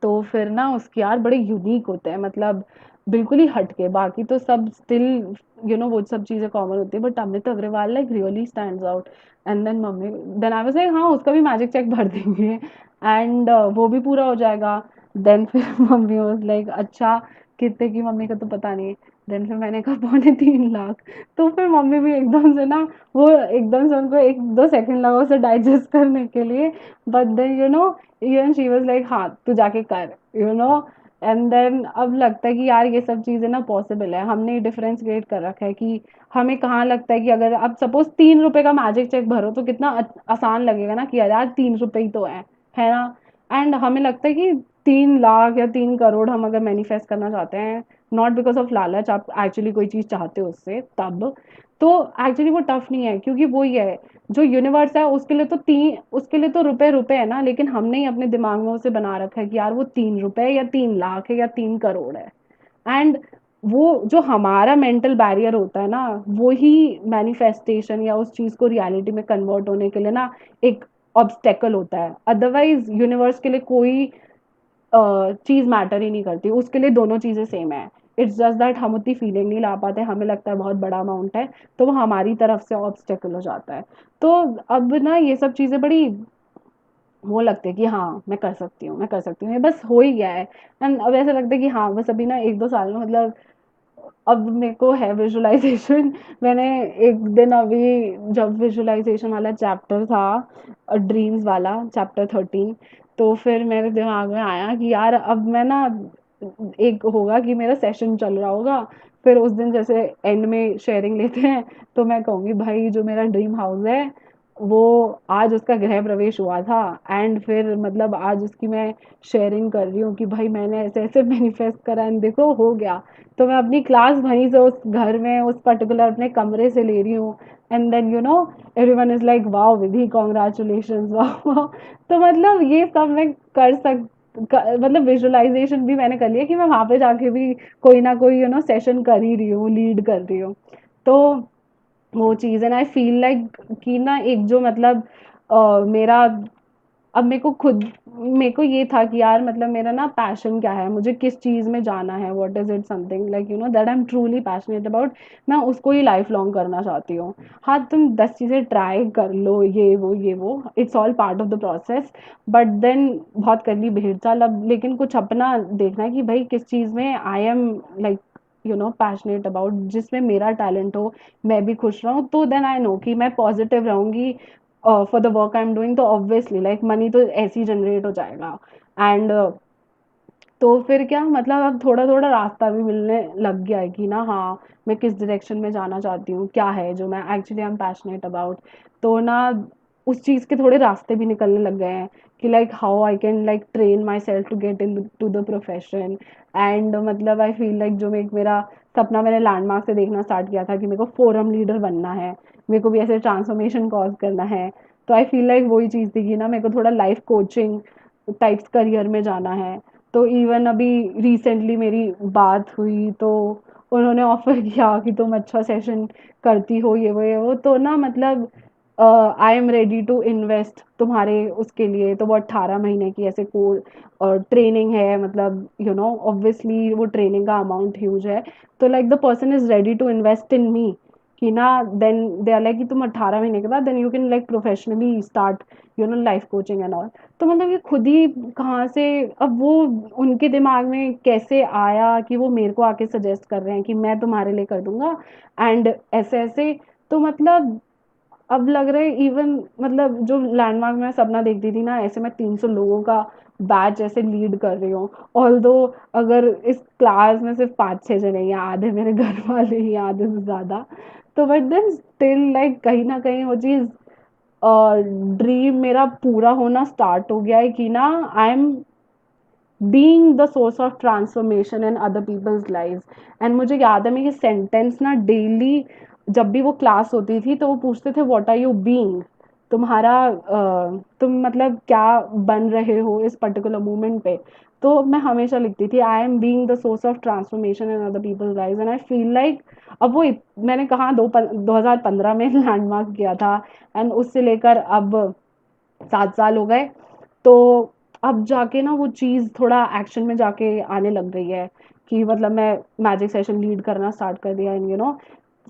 तो फिर ना उसके यार बड़े यूनिक होते हैं, मतलब बिल्कुल ही हटके, बाकी तो सब स्टिल वो सब चीज़ें कॉमन होती है, but Amit Agrawal like really stands out. And then मम्मी, देन आई वाज लाइक हाँ, उसका भी मैजिक चेक भर देंगे एंड वो भी पूरा हो जाएगा। देन फिर मम्मी वाज लाइक अच्छा, कितने की, मम्मी का तो पता नहीं। देन फिर मैंने कहा 3.25 लाख। तो फिर मम्मी भी एकदम से ना, वो एकदम से उनको एक दो सेकंड लगा उसे डाइजेस्ट करने के लिए, but then even she was like हाँ तू जाके कर, यू नो। एंड देन अब लगता है कि यार ये सब चीज़ें ना पॉसिबल है, हमने डिफरेंस क्रिएट कर रखा है कि हमें कहाँ लगता है कि अगर आप सपोज 3 रुपए का मैजिक चेक भरो तो कितना आसान लगेगा ना, कि यार 3 रुपए ही तो है ना। एंड हमें लगता है कि 3 लाख या 3 करोड़ हम अगर मैनिफेस्ट करना चाहते हैं, नॉट बिकॉज ऑफ लालच, आप एक्चुअली कोई चीज़ चाहते हो उससे तब, तो एक्चुअली वो टफ नहीं है, क्योंकि वो ही है जो यूनिवर्स है, उसके लिए तो रुपए रुपए है ना, लेकिन हमने ही अपने दिमाग में उसे बना रखा है कि यार वो 3 रुपए या 3 लाख है या 3 करोड़ है। एंड वो जो हमारा मेंटल बैरियर होता है ना, वो ही मैनिफेस्टेशन या उस चीज को रियलिटी में कन्वर्ट होने के लिए ना एक ऑब्स्टेकल होता है। अदरवाइज यूनिवर्स के लिए कोई चीज मैटर ही नहीं करती, उसके लिए दोनों चीजें सेम है। इट्स जस्ट दैट हम उतनी फीलिंग नहीं ला पाते, हमें लगता है बहुत बड़ा अमाउंट है, तो वो हमारी तरफ से ऑब्स्टेकल हो जाता है। तो अब ना ये सब चीजें बड़ी वो लगती है कि हाँ मैं कर सकती हूँ, मैं कर सकती हूँ, ये बस हो ही गया है। एंड अब ऐसा लगता है कि हाँ बस अभी ना एक दो साल में, मतलब अब मेरे को है विजुअलाइजेशन। मैंने एक दिन अभी जब विजुअलाइजेशन वाला चैप्टर था, ड्रीम्स वाला चैप्टर 13, तो फिर मेरे दिमाग में आया कि यार अब मैं ना, एक होगा कि मेरा सेशन चल रहा होगा, फिर उस दिन जैसे एंड में शेयरिंग लेते हैं, तो मैं कहूँगी भाई जो मेरा ड्रीम हाउस है वो आज उसका गृह प्रवेश हुआ था। एंड फिर मतलब आज उसकी मैं शेयरिंग कर रही हूँ कि भाई मैंने ऐसे ऐसे मैनिफेस्ट करा एंड देखो हो गया। तो मैं अपनी क्लास वहीं से उस घर में उस पर्टिकुलर अपने कमरे से ले रही हूँ। And then everyone is like wow Vidhi congratulations, wow. तो मतलब ये सब मैं मतलब विजुअलाइजेशन भी मैंने कर लिया कि मैं वहां पे जाके भी कोई ना कोई सेशन कर ही रही हूँ, लीड कर रही हूँ। तो वो चीज़ एंड आई फील लाइक कि ना एक जो मतलब मेरा, अब मेरे को ये था कि यार मतलब मेरा ना पैशन क्या है, मुझे किस चीज़ में जाना है, what is it, something like that I am truly passionate about, मैं उसको ही लाइफ लॉन्ग करना चाहती हूँ। हाँ तुम 10 चीज़ें ट्राई कर लो, ये वो it's all part of the process, but then बहुत कर ली भेड़ चाल अब, लेकिन कुछ अपना देखना है कि भाई किस चीज़ में आई एम लाइक पैशनेट अबाउट, जिसमें मेरा टैलेंट हो, मैं भी खुश रहूँ, तो देन आई नो कि मैं पॉजिटिव रहूंगी for the work I am doing, तो ऑब्वियसली लाइक मनी तो ऐसे ही जनरेट हो जाएगा। एंड तो फिर क्या मतलब अब थोड़ा थोड़ा रास्ता भी मिलने लग गया है कि ना हाँ मैं किस डायरेक्शन में जाना चाहती हूँ, क्या है जो मैं actually I am passionate about. तो ना उस चीज़ के थोड़े रास्ते भी निकलने लग गए हैं कि like how I can like train myself to get into the profession. And मतलब आई फील लाइक जो मेरा सपना मैंने लैंडमार्क से देखना स्टार्ट किया था कि मेरे को फोरम लीडर बनना है, मेरे को भी ऐसे ट्रांसफॉर्मेशन कॉज करना है। तो आई फील लाइक वही चीज़ थी कि ना मेरे को थोड़ा लाइफ कोचिंग टाइप्स करियर में जाना है। तो इवन अभी रिसेंटली मेरी बात हुई, तो उन्होंने ऑफर किया कि तुम अच्छा सेशन करती हो, ये वो तो ना मतलब I am ready to invest तुम्हारे उसके लिए, तो वो 18 महीने की ऐसे कोर्स और ट्रेनिंग है, मतलब ऑब्वियसली वो ट्रेनिंग का अमाउंट ह्यूज है। तो like the person is ready to invest in me, कि ना देन दे आर लाइक कि तुम 18 महीने के बाद then you can like professionally start life coaching and all. तो मतलब ये खुद ही कहाँ से, अब वो उनके दिमाग में कैसे आया कि वो मेरे को आके सजेस्ट कर रहे हैं कि मैं तुम्हारे लिए कर दूंगा एंड ऐसे ऐसे। तो मतलब अब लग रहा है इवन, मतलब जो लैंडमार्क में सपना देखती थी ना, ऐसे मैं 300 लोगों का बैच ऐसे लीड कर रही हूँ। ऑल्दो अगर इस क्लास में सिर्फ 5-6 जने ही हैं, आधे मेरे घर वाले ही हैं, आधे से ज्यादा। तो बट देन स्टिल लाइक कहीं ना कहीं वो चीज, ड्रीम मेरा पूरा होना स्टार्ट हो गया है कि ना I am being the source of transformation in other people's lives. And मुझे याद है मैं ये सेंटेंस ना डेली, जब भी वो क्लास होती थी तो वो पूछते थे व्हाट आर यू बीइंग, तुम्हारा तुम मतलब क्या बन रहे हो इस पर्टिकुलर मोमेंट पे। तो मैं हमेशा लिखती थी I am being the source of transformation in other people's lives and I feel like, अब वो मैंने कहा 2015 में लैंडमार्क किया था एंड उससे लेकर अब 7 साल हो गए। तो अब जाके ना वो चीज़ थोड़ा एक्शन में जाके आने लग रही है कि मतलब मैं मैजिक सेशन लीड करना स्टार्ट कर दिया एंड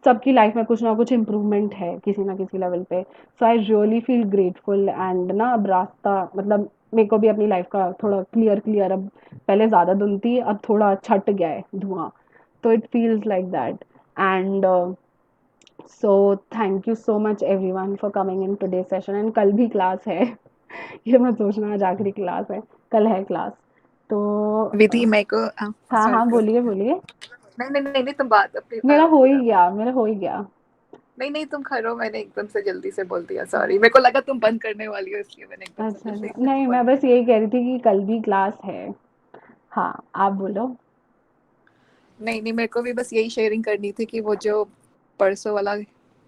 सबकी लाइफ में कुछ ना कुछ इम्प्रूवमेंट है किसी ना किसी लेवल पे। So I really feel grateful and ना अब रास्ता, मतलब मेरे को भी अपनी लाइफ का थोड़ा क्लियर क्लियर, अब पहले ज़्यादा धुंध थी, अब थोड़ा छट गया है धुआं। तो it feels like that and so thank you so much everyone for coming in today session and कल भी क्लास है। ये मत सोचना आज आखिरी क्लास है, कल है क्लास। तो विधि मेरे को हाँ सॉरी हाँ बोलिए बोलिए। नहीं नहीं नहीं नहीं तुम बात अपनी मेरा हो ही पूरा गया, मेरा हो ही गया। नहीं नहीं तुम खरो मैंने एकदम से जल्दी से बोल दिया सॉरी मेरे को लगा तुम बंद करने वाली हो इसलिए मैंने एकदम से अच्छा जल्दी अच्छा, से नहीं बोल मैं दिया बस यही कह रही थी कि कल भी क्लास है। हाँ आप बोलो। नहीं नहीं मेरे को भी बस यही शेयरिंग करनी थी कि वो जो परसों वाला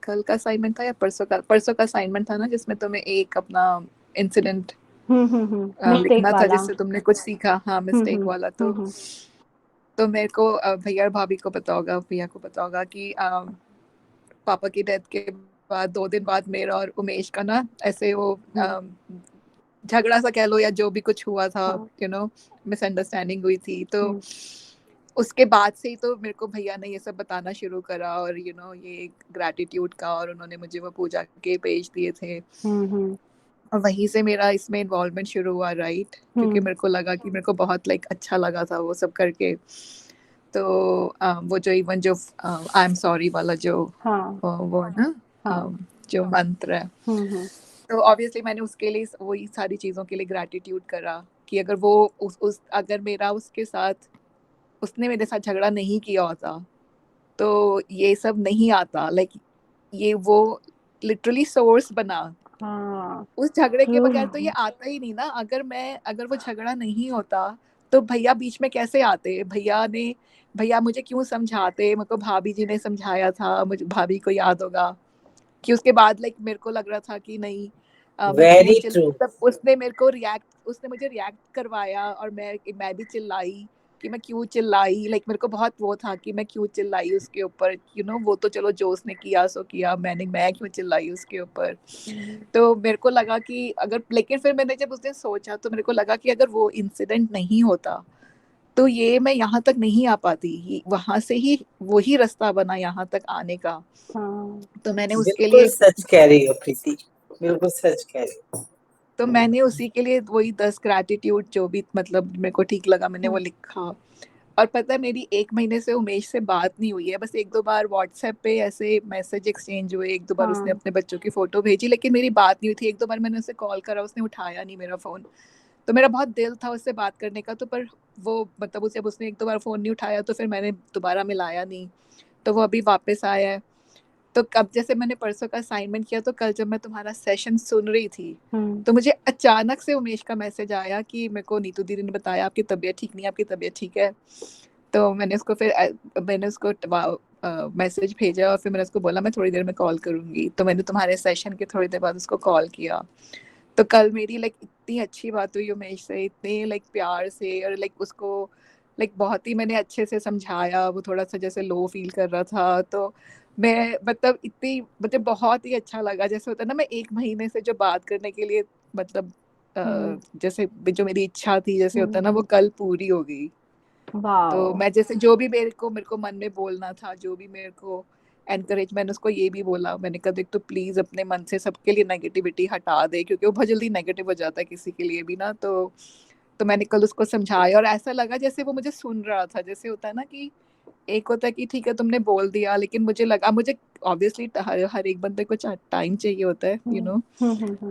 कल का असाइनमेंट था या परसों का असाइनमेंट था ना जिसमें तुम्हें एक अपना इंसिडेंट मिस्टेक लिखना था वाला। जिससे तुमने कुछ सीखा हाँ मिस्टेक वाला हम्म। तो मेरे को भैया और भाभी को पता होगा भैया को पता होगा कि पापा की डेथ के बाद 2 दिन बाद मेरा और उमेश का ना ऐसे वो झगड़ा सा कह लो या जो भी कुछ हुआ था हाँ। मिसअंडरस्टैंडिंग हुई थी तो हम्म उसके बाद से ही तो मेरे को भैया ने ये सब बताना शुरू करा और ये ग्रैटिट्यूड का और उन्होंने मुझे वो पूजा के पेज दिए थे हम्म और वहीं से मेरा इसमें इन्वॉल्वमेंट शुरू हुआ राइट क्योंकि हम्म मेरे को लगा कि मेरे को बहुत लाइक अच्छा लगा था वो सब करके तो वो जो इवन जो आई एम सॉरी वाला जो हाँ वो है ना हाँ। जो मंत्र है हम्म। तो ऑब्वियसली मैंने उसके लिए वही सारी चीज़ों के लिए ग्रैटिट्यूड करा कि अगर वो उस अगर मेरा उसके साथ उसने मेरे साथ झगड़ा नहीं किया होता तो ये सब नहीं आता लाइक ये वो लिटरली सोर्स बना हाँ उस झगड़े के ट्रू। बगैर तो ये आता ही नहीं ना अगर वो झगड़ा नहीं होता तो भैया बीच में कैसे आते भैया मुझे क्यों समझाते मेरे को भाभी जी ने समझाया था मुझे भाभी को याद होगा कि उसके बाद लाइक मेरे को लग रहा था कि नहीं वेरी ट्रू। तब उसने मुझे रिएक्ट करवाया और मैं भी चिल्लाई कि मैं क्यों चिल्लाई लाइक मेरे को बहुत वो था कि मैं क्यों चिल्लाई उसके ऊपर वो तो चलो जो उसने किया सो किया मैं क्यों चिल्लाई उसके ऊपर तो मेरे को लगा कि अगर लेकिन फिर मैंने जब उस दिन सोचा तो मेरे को लगा कि अगर वो इंसिडेंट नहीं होता तो ये मैं यहाँ तक नहीं आ पाती वहां से ही वही रास्ता बना यहाँ तक आने का हाँ। तो मैंने उसके बिल्कुल लिए सच कह रही हो प्रीति, बिल्कुल सच कह रही हो। तो मैंने उसी के लिए वही 10 ग्रैटिट्यूड जो भी मतलब मेरे को ठीक लगा मैंने वो हम्म लिखा और पता है मेरी 1 महीने से उमेश से बात नहीं हुई है बस 1-2 बार व्हाट्सएप पे ऐसे मैसेज एक्सचेंज हुए 1-2 बार उसने हाँ। अपने बच्चों की फोटो भेजी लेकिन मेरी बात नहीं हुई थी 1-2 बार मैंने उसे कॉल करा उसने उठाया नहीं मेरा फोन तो मेरा बहुत दिल था उससे बात करने का तो पर वो मतलब उसे उसने 1-2 बार फोन नहीं उठाया तो फिर मैंने दोबारा मिलाया नहीं तो वो अभी वापस आया है तो कब जैसे मैंने परसों का असाइनमेंट किया तो कल जब मैं तुम्हारा सेशन सुन रही थी हम्म तो मुझे अचानक से उमेश का मैसेज आया कि मेरे को नीतू दीदी ने बताया आपकी तबीयत ठीक नहीं है आपकी तबीयत ठीक है तो मैंने उसको मैसेज भेजा और फिर मैंने उसको बोला मैं थोड़ी देर में कॉल करूंगी तो मैंने तुम्हारे सेशन के थोड़ी देर बाद उसको कॉल किया तो कल मेरी लाइक इतनी अच्छी बात हुई उमेश से इतने लाइक प्यार से और लाइक उसको लाइक बहुत ही मैंने अच्छे से समझाया वो थोड़ा सा जैसे लो फील कर रहा था तो मैं मतलब इतनी मतलब बहुत ही अच्छा लगा, जैसे होता है ना मैं 1 महीने से जो बात करने के लिए मतलब जैसे जो मेरी इच्छा थी जैसे होता है ना वो कल पूरी हो गई। तो वाओ। मैं जैसे जो भी मेरे को मन में बोलना था, जो भी मेरे को एनकरेज, मैंने उसको ये भी बोला, मैंने कहा देख तो प्लीज अपने मन से सबके लिए नेगेटिविटी हटा दे, क्योंकि वो बहुत जल्दी नेगेटिव हो जाता है किसी के लिए भी ना। तो मैंने कल उसको समझाया और ऐसा लगा जैसे वो मुझे सुन रहा था। जैसे होता है ना कि एक होता है कि ठीक है तुमने बोल दिया, लेकिन मुझे लगा, मुझे ऑब्वियसली हर एक बंदे को टाइम चाहिए होता है,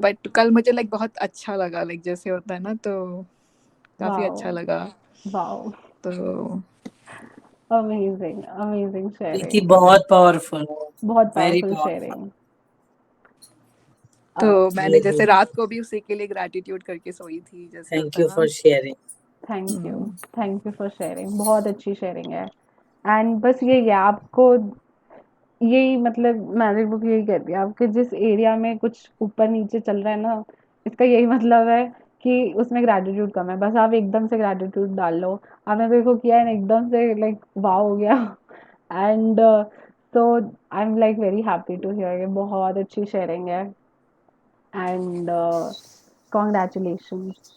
बट कल मुझे लाइक बहुत अच्छा लगा, लाइक जैसे होता है ना, तो काफी वाओ। अच्छा लगा। वाओ। तो अमेजिंग, अमेजिंग प्रीति शेयरिंग। बहुत पावरफुल, बहुत वेरी पावरफुल पावरफुल। शेयरिंग। तो मैंने जैसे रियली, रात को भी उसी के लिए ग्रैटिट्यूड करके सोई थी, जैसे थैंक होता है यू ना। For sharing. Thank you. Hmm. Thank you for sharing, बहुत अच्छी शेयरिंग है। एंड बस ये आपको, यही मतलब मैजिक बुक यही कहती है, आपके जिस एरिया में कुछ ऊपर नीचे चल रहा है ना, इसका यही मतलब है कि उसमें ग्रैटिट्यूड कम है। बस आप एकदम से ग्रैटिट्यूड डाल लो। आपने देखो किया है ना, एकदम से लाइक वाव हो गया। And so I am like very happy to hear, ये बहुत अच्छी शेयरिंग है। And congratulations.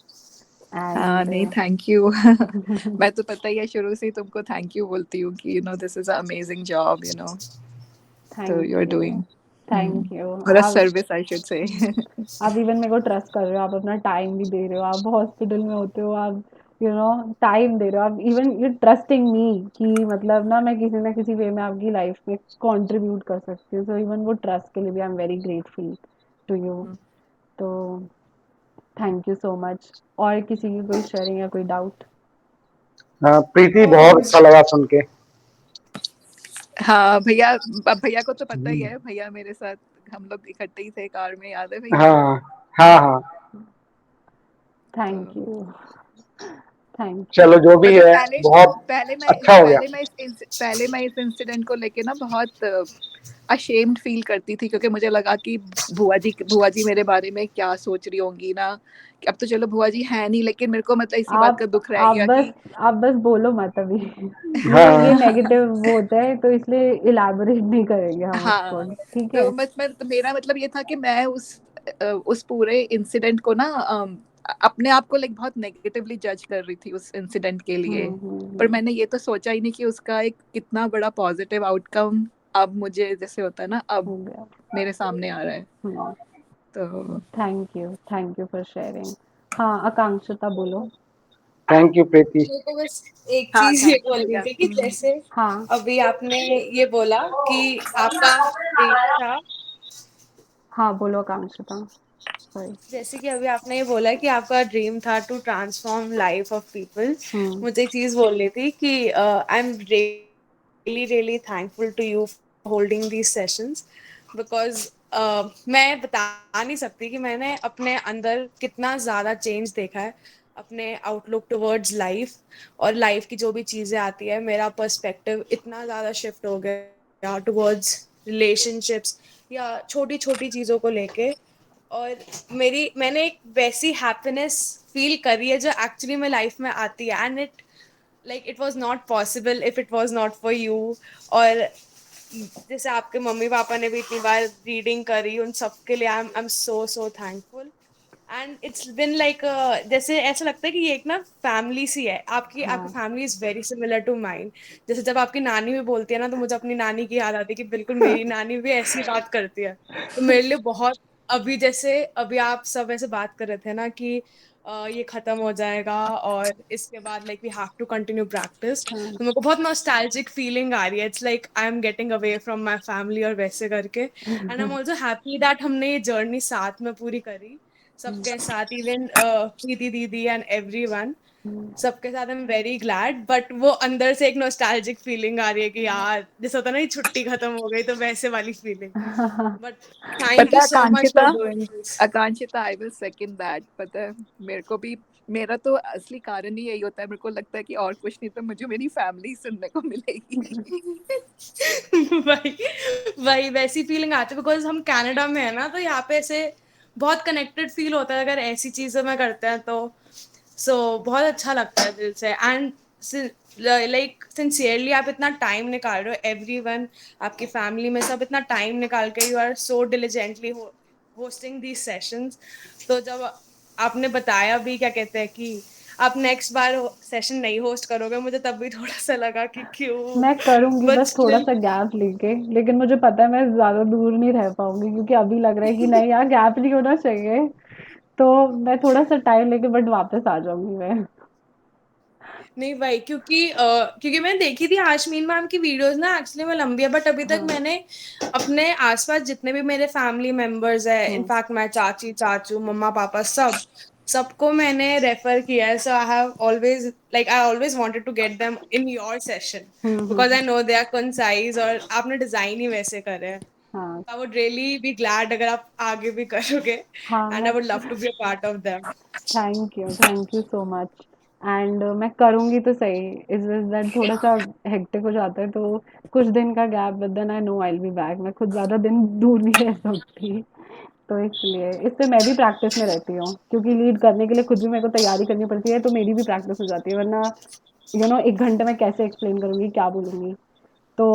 हाँ एंड नहीं, थैंक यू। मैं तो पता ही है शुरू से ही तुमको थैंक यू बोलती हूँ कि दिस इज अमेजिंग जॉब तो thank you are you. Doing, thank you. और अ आप सर्विस आई शुड से। आप इवन मेरे को ट्रस्ट कर रहे हो, आप अपना टाइम भी दे रहे हो, आप हॉस्पिटल में होते हो, आप टाइम दे रहे हो, आप इवन यू ट्रस्टिंग मी कि मतलब ना मैं किसी ना किसी वे में आपकी लाइफ में कंट्रीब्यूट कर सकती हूँ। सो इवन वो ट्रस्ट के लिए भी I am very grateful to you. तो थैंक यू सो मच। और किसी की कोई शेयरिंग या कोई डाउट? प्रीति बहुत और अच्छा लगा सुन के। हाँ भैया, अब भैया को तो पता ही है, भैया मेरे साथ हम लोग इकट्ठे ही थे कार में, याद है भैया? हाँ हाँ हाँ, थैंक तो यू। Thank you. चलो जो भी मतलब है पहले बहुत पहले मैं अच्छा हो गया। पहले मैं इस इंसिडेंट को लेके ना बहुत अशेम्ड फील करती थी, क्योंकि मुझे लगा कि बुआ जी मेरे बारे में क्या सोच रही होंगी ना, कि अब तो चलो बुआ जी है नहीं, लेकिन मेरे को मतलब इसी बात आप का दुख रह आप गया बस कि आप बस बोलो मत अभी। ये हाँ नेगेटिव वो होता है, तो इसलिए इलैबोरेट नहीं करेंगे हम उसको, हाँ। ठीक है? तो तो मेरा मतलब ये था कि मैं उस पूरे इंसिडेंट को ना अपने आप को लाइक बहुत नेगेटिवली जज कर रही थी उस इंसिडेंट के लिए। पर मैंने ये तो सोचा ही नहीं कि उसका एक कितना बड़ा पॉजिटिव आउटकम अब मुझे जैसे होता है ना, अब हो गया। मेरे सामने आ रहा है। हम्म। तो थैंक यू फॉर शेयरिंग। हाँ, आकांक्षिता बोलो। थैंक यू प्रीति। मेरे को बस एक हाँ, चीज ये थैंक यू बोलनी भैया। थी कि जैसे हाँ। अभी आपने ये बोला कि आपका ड्रीम था, हाँ बोलो आकांक्षिता। सॉरी। जैसे कि अभी आपने ये बोला कि आपका ड्रीम था to transform life of people. Hmm. मुझे एक चीज बोलनी थी कि I am really really thankful to you for holding these sessions, because मैं बता नहीं सकती कि मैंने अपने अंदर कितना ज्यादा चेंज देखा है, अपने आउटलुक टुवर्ड्स लाइफ और लाइफ की जो भी चीजें आती है, मेरा पर्सपेक्टिव इतना ज्यादा शिफ्ट हो गया टुवर्ड्स रिलेशनशिप्स या छोटी छोटी चीजों को लेके। और मैंने एक वैसी हैप्पीनेस फील करी है जो एक्चुअली में लाइफ में आती है, and it was not possible if it was not for you. और जैसे आपके मम्मी पापा ने भी इतनी बार रीडिंग करी, उन सब के लिए I am so so thankful. And it's been like जैसे ऐसा लगता है कि ये एक ना फैमिली सी है, आपकी आपकी हाँ। Family is very similar to mind. जैसे जब आपकी नानी भी बोलती है ना, तो मुझे अपनी नानी की याद आती है कि बिल्कुल मेरी नानी भी ऐसी बात करती है। तो मेरे लिए बहुत, अभी जैसे अभी आप सब ऐसे बात कर रहे थे ना कि ये खत्म हो जाएगा और इसके बाद we have to continue practice, हाँ। तो मेरे को बहुत नॉस्टैल्जिक फीलिंग आ रही है। It's like I am getting away from my family और वैसे करके, and I am also happy that हमने ये जर्नी साथ में पूरी करी सबके साथ, इवन प्रीति दीदी एंड एवरीवन, सबके साथ। आई एम वेरी ग्लैड, बट वो अंदर से एक नॉस्टैल्जिक फीलिंग आ रही है कि यार जैसे होता है ना ये छुट्टी खत्म हो गई, तो वैसे वाली फीलिंग। बट थैंक पता यू है so much for Akankshita, doing this. Akankshita I will second that. पता है मेरे को भी, मेरा तो असली कारण ही यही होता है, मेरे को लगता है कि और कुछ नहीं तो मुझे मेरी फैमिली सुनने को मिलेगी। वही वही वैसी फीलिंग आती है, बिकॉज हम कनाडा में है ना, तो यहाँ पे ऐसे बहुत कनेक्टेड फील होता है अगर ऐसी चीजें में करते हैं तो। सो बहुत अच्छा लगता है दिल से। एंड लाइक सिंसियरली आप इतना टाइम निकाल रहे हो, एवरीवन आपकी फैमिली में सब इतना टाइम निकाल के you are so diligently hosting these sessions. तो जब आपने बताया भी क्या कहते हैं कि आप नेक्स्ट बार सेशन नहीं होस्ट करोगे, मुझे तब भी थोड़ा सा लगा कि क्यों, मैं करूँगी बट बस थोड़ा स्टिल सा गैप लेके, लेकिन मुझे पता है मैं ज़्यादा दूर नहीं रह पाऊँगी क्योंकि अभी लग रहा है कि नहीं यार गैप नहीं होना चाहिए। तो मैं थोड़ा सा टाइम लेके बट वापस आ जाऊँगी मैं। नहीं भाई, क्योंकि मैंने देखी थी आशमीन मैम की वीडियोस ना, एक्चुअली में लंबी है, बट अभी तक हाँ। मैंने अपने आसपास जितने भी मेरे फैमिली मेंबर्स है, हुँ। इनफैक्ट मैं चाची चाचू मम्मा पापा सबको मैंने रेफर किया है। So I always wanted to get them in your session hmm, hmm, because I hmm. Know they are concise और आपने डिजाइन ही वैसे करे हैं। हाँ। I would really be glad अगर आप आगे भी करोगे, हाँ, and I would love to be a part of them. Thank you so much. And मैं करूँगी तो सही। इट्स जस्ट दैट थोड़ा-सा हेक्टिक हो जाता है तो कुछ दिन का gap, but then I know I will be back. मैं खुद ज़्यादा दिन दूर नहीं रह सकती। तो इसलिए इससे मैं भी प्रैक्टिस में रहती हूँ क्योंकि लीड करने के लिए खुद भी मेरे को तैयारी करनी पड़ती है, तो मेरी भी प्रैक्टिस हो जाती है, वरना एक घंटे में कैसे एक्सप्लेन करूँगी, क्या बोलूँगी। तो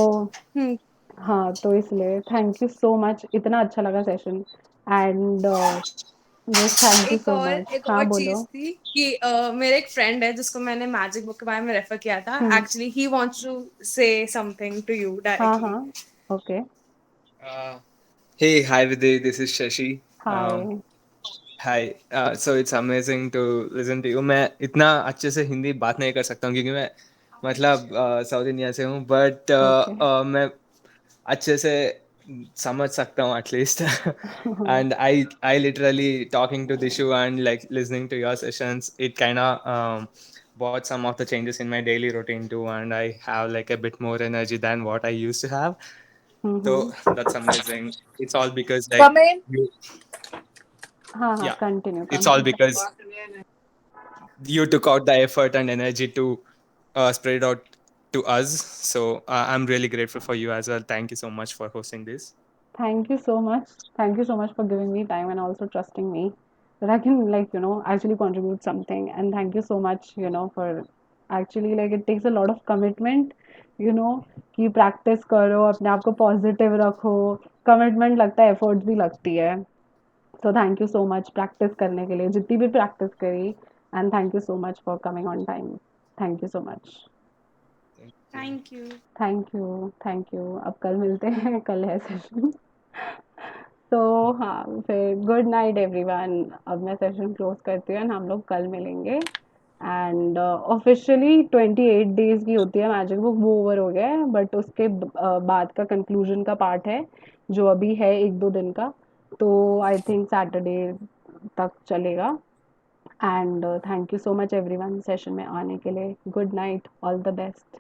हम्म। हाँ, तो इसलिए थैंक यू सो मच, इतना अच्छा लगा session. And just thank you so much. एक हाँ और बोलो। चीज थी कि मेरे एक फ्रेंड है जिसको मैंने मैजिक बुक के बारे में रेफर किया था, hmm. Actually he wants to say something to you हाँ, डायरेक्टली। हाँ। Okay. Uh, hey, hi Vidhi, this is Shashi. Hi. Hi. So it's amazing to listen to you. मैं इतना अच्छे से हिंदी बात नहीं कर सकता हूँ क्योंकि मैं मतलब साउथ इंडिया से हूँ, बट ओके। मैं अच्छे से समझ सकता हूँ at least. And I literally talking to Dishu and like listening to your sessions, it kind of brought some of the changes in my daily routine too, and I have like a bit more energy than what I used to have. Hmm, So hmm. that's amazing. It's all because like Come in. you, हाँ, हाँ, yeah, continue, it's all continue. because you took out the effort and energy to spread it out to us. So I'm really grateful for you as well. Thank you so much for hosting this. Thank you so much. Thank you so much for giving me time and also trusting me that I can actually contribute something. And thank you so much, for actually like it takes a lot of commitment, कि practice करो, अपने आप को positive रखो, commitment लगता है, efforts भी लगती है। So thank you so much practice करने के लिए, जितनी भी प्रैक्टिस करी, and thank you so much for coming on time. Thank you so much. Thank you. Thank you. Thank you. अब कल मिलते हैं, कल है सेशन। तो हाँ, फिर गुड नाइट एवरीवन। अब मैं सेशन क्लोज करती हूँ एंड हम लोग कल मिलेंगे। एंड ऑफिशियली 28 डेज की होती है मैजिक बुक, वो ओवर हो गया है, बट उसके बाद का कंक्लूजन का पार्ट है जो अभी है 1-2 दिन का। तो आई थिंक सैटरडे तक चलेगा। And thank you so much everyone session में आने के लिए। Good night, all the best.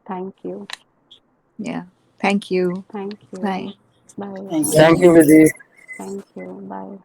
Thank you. Yeah. Thank you. Thank you. Bye. Bye. Thank Thank you. you, Vidhi. Thank you. Bye.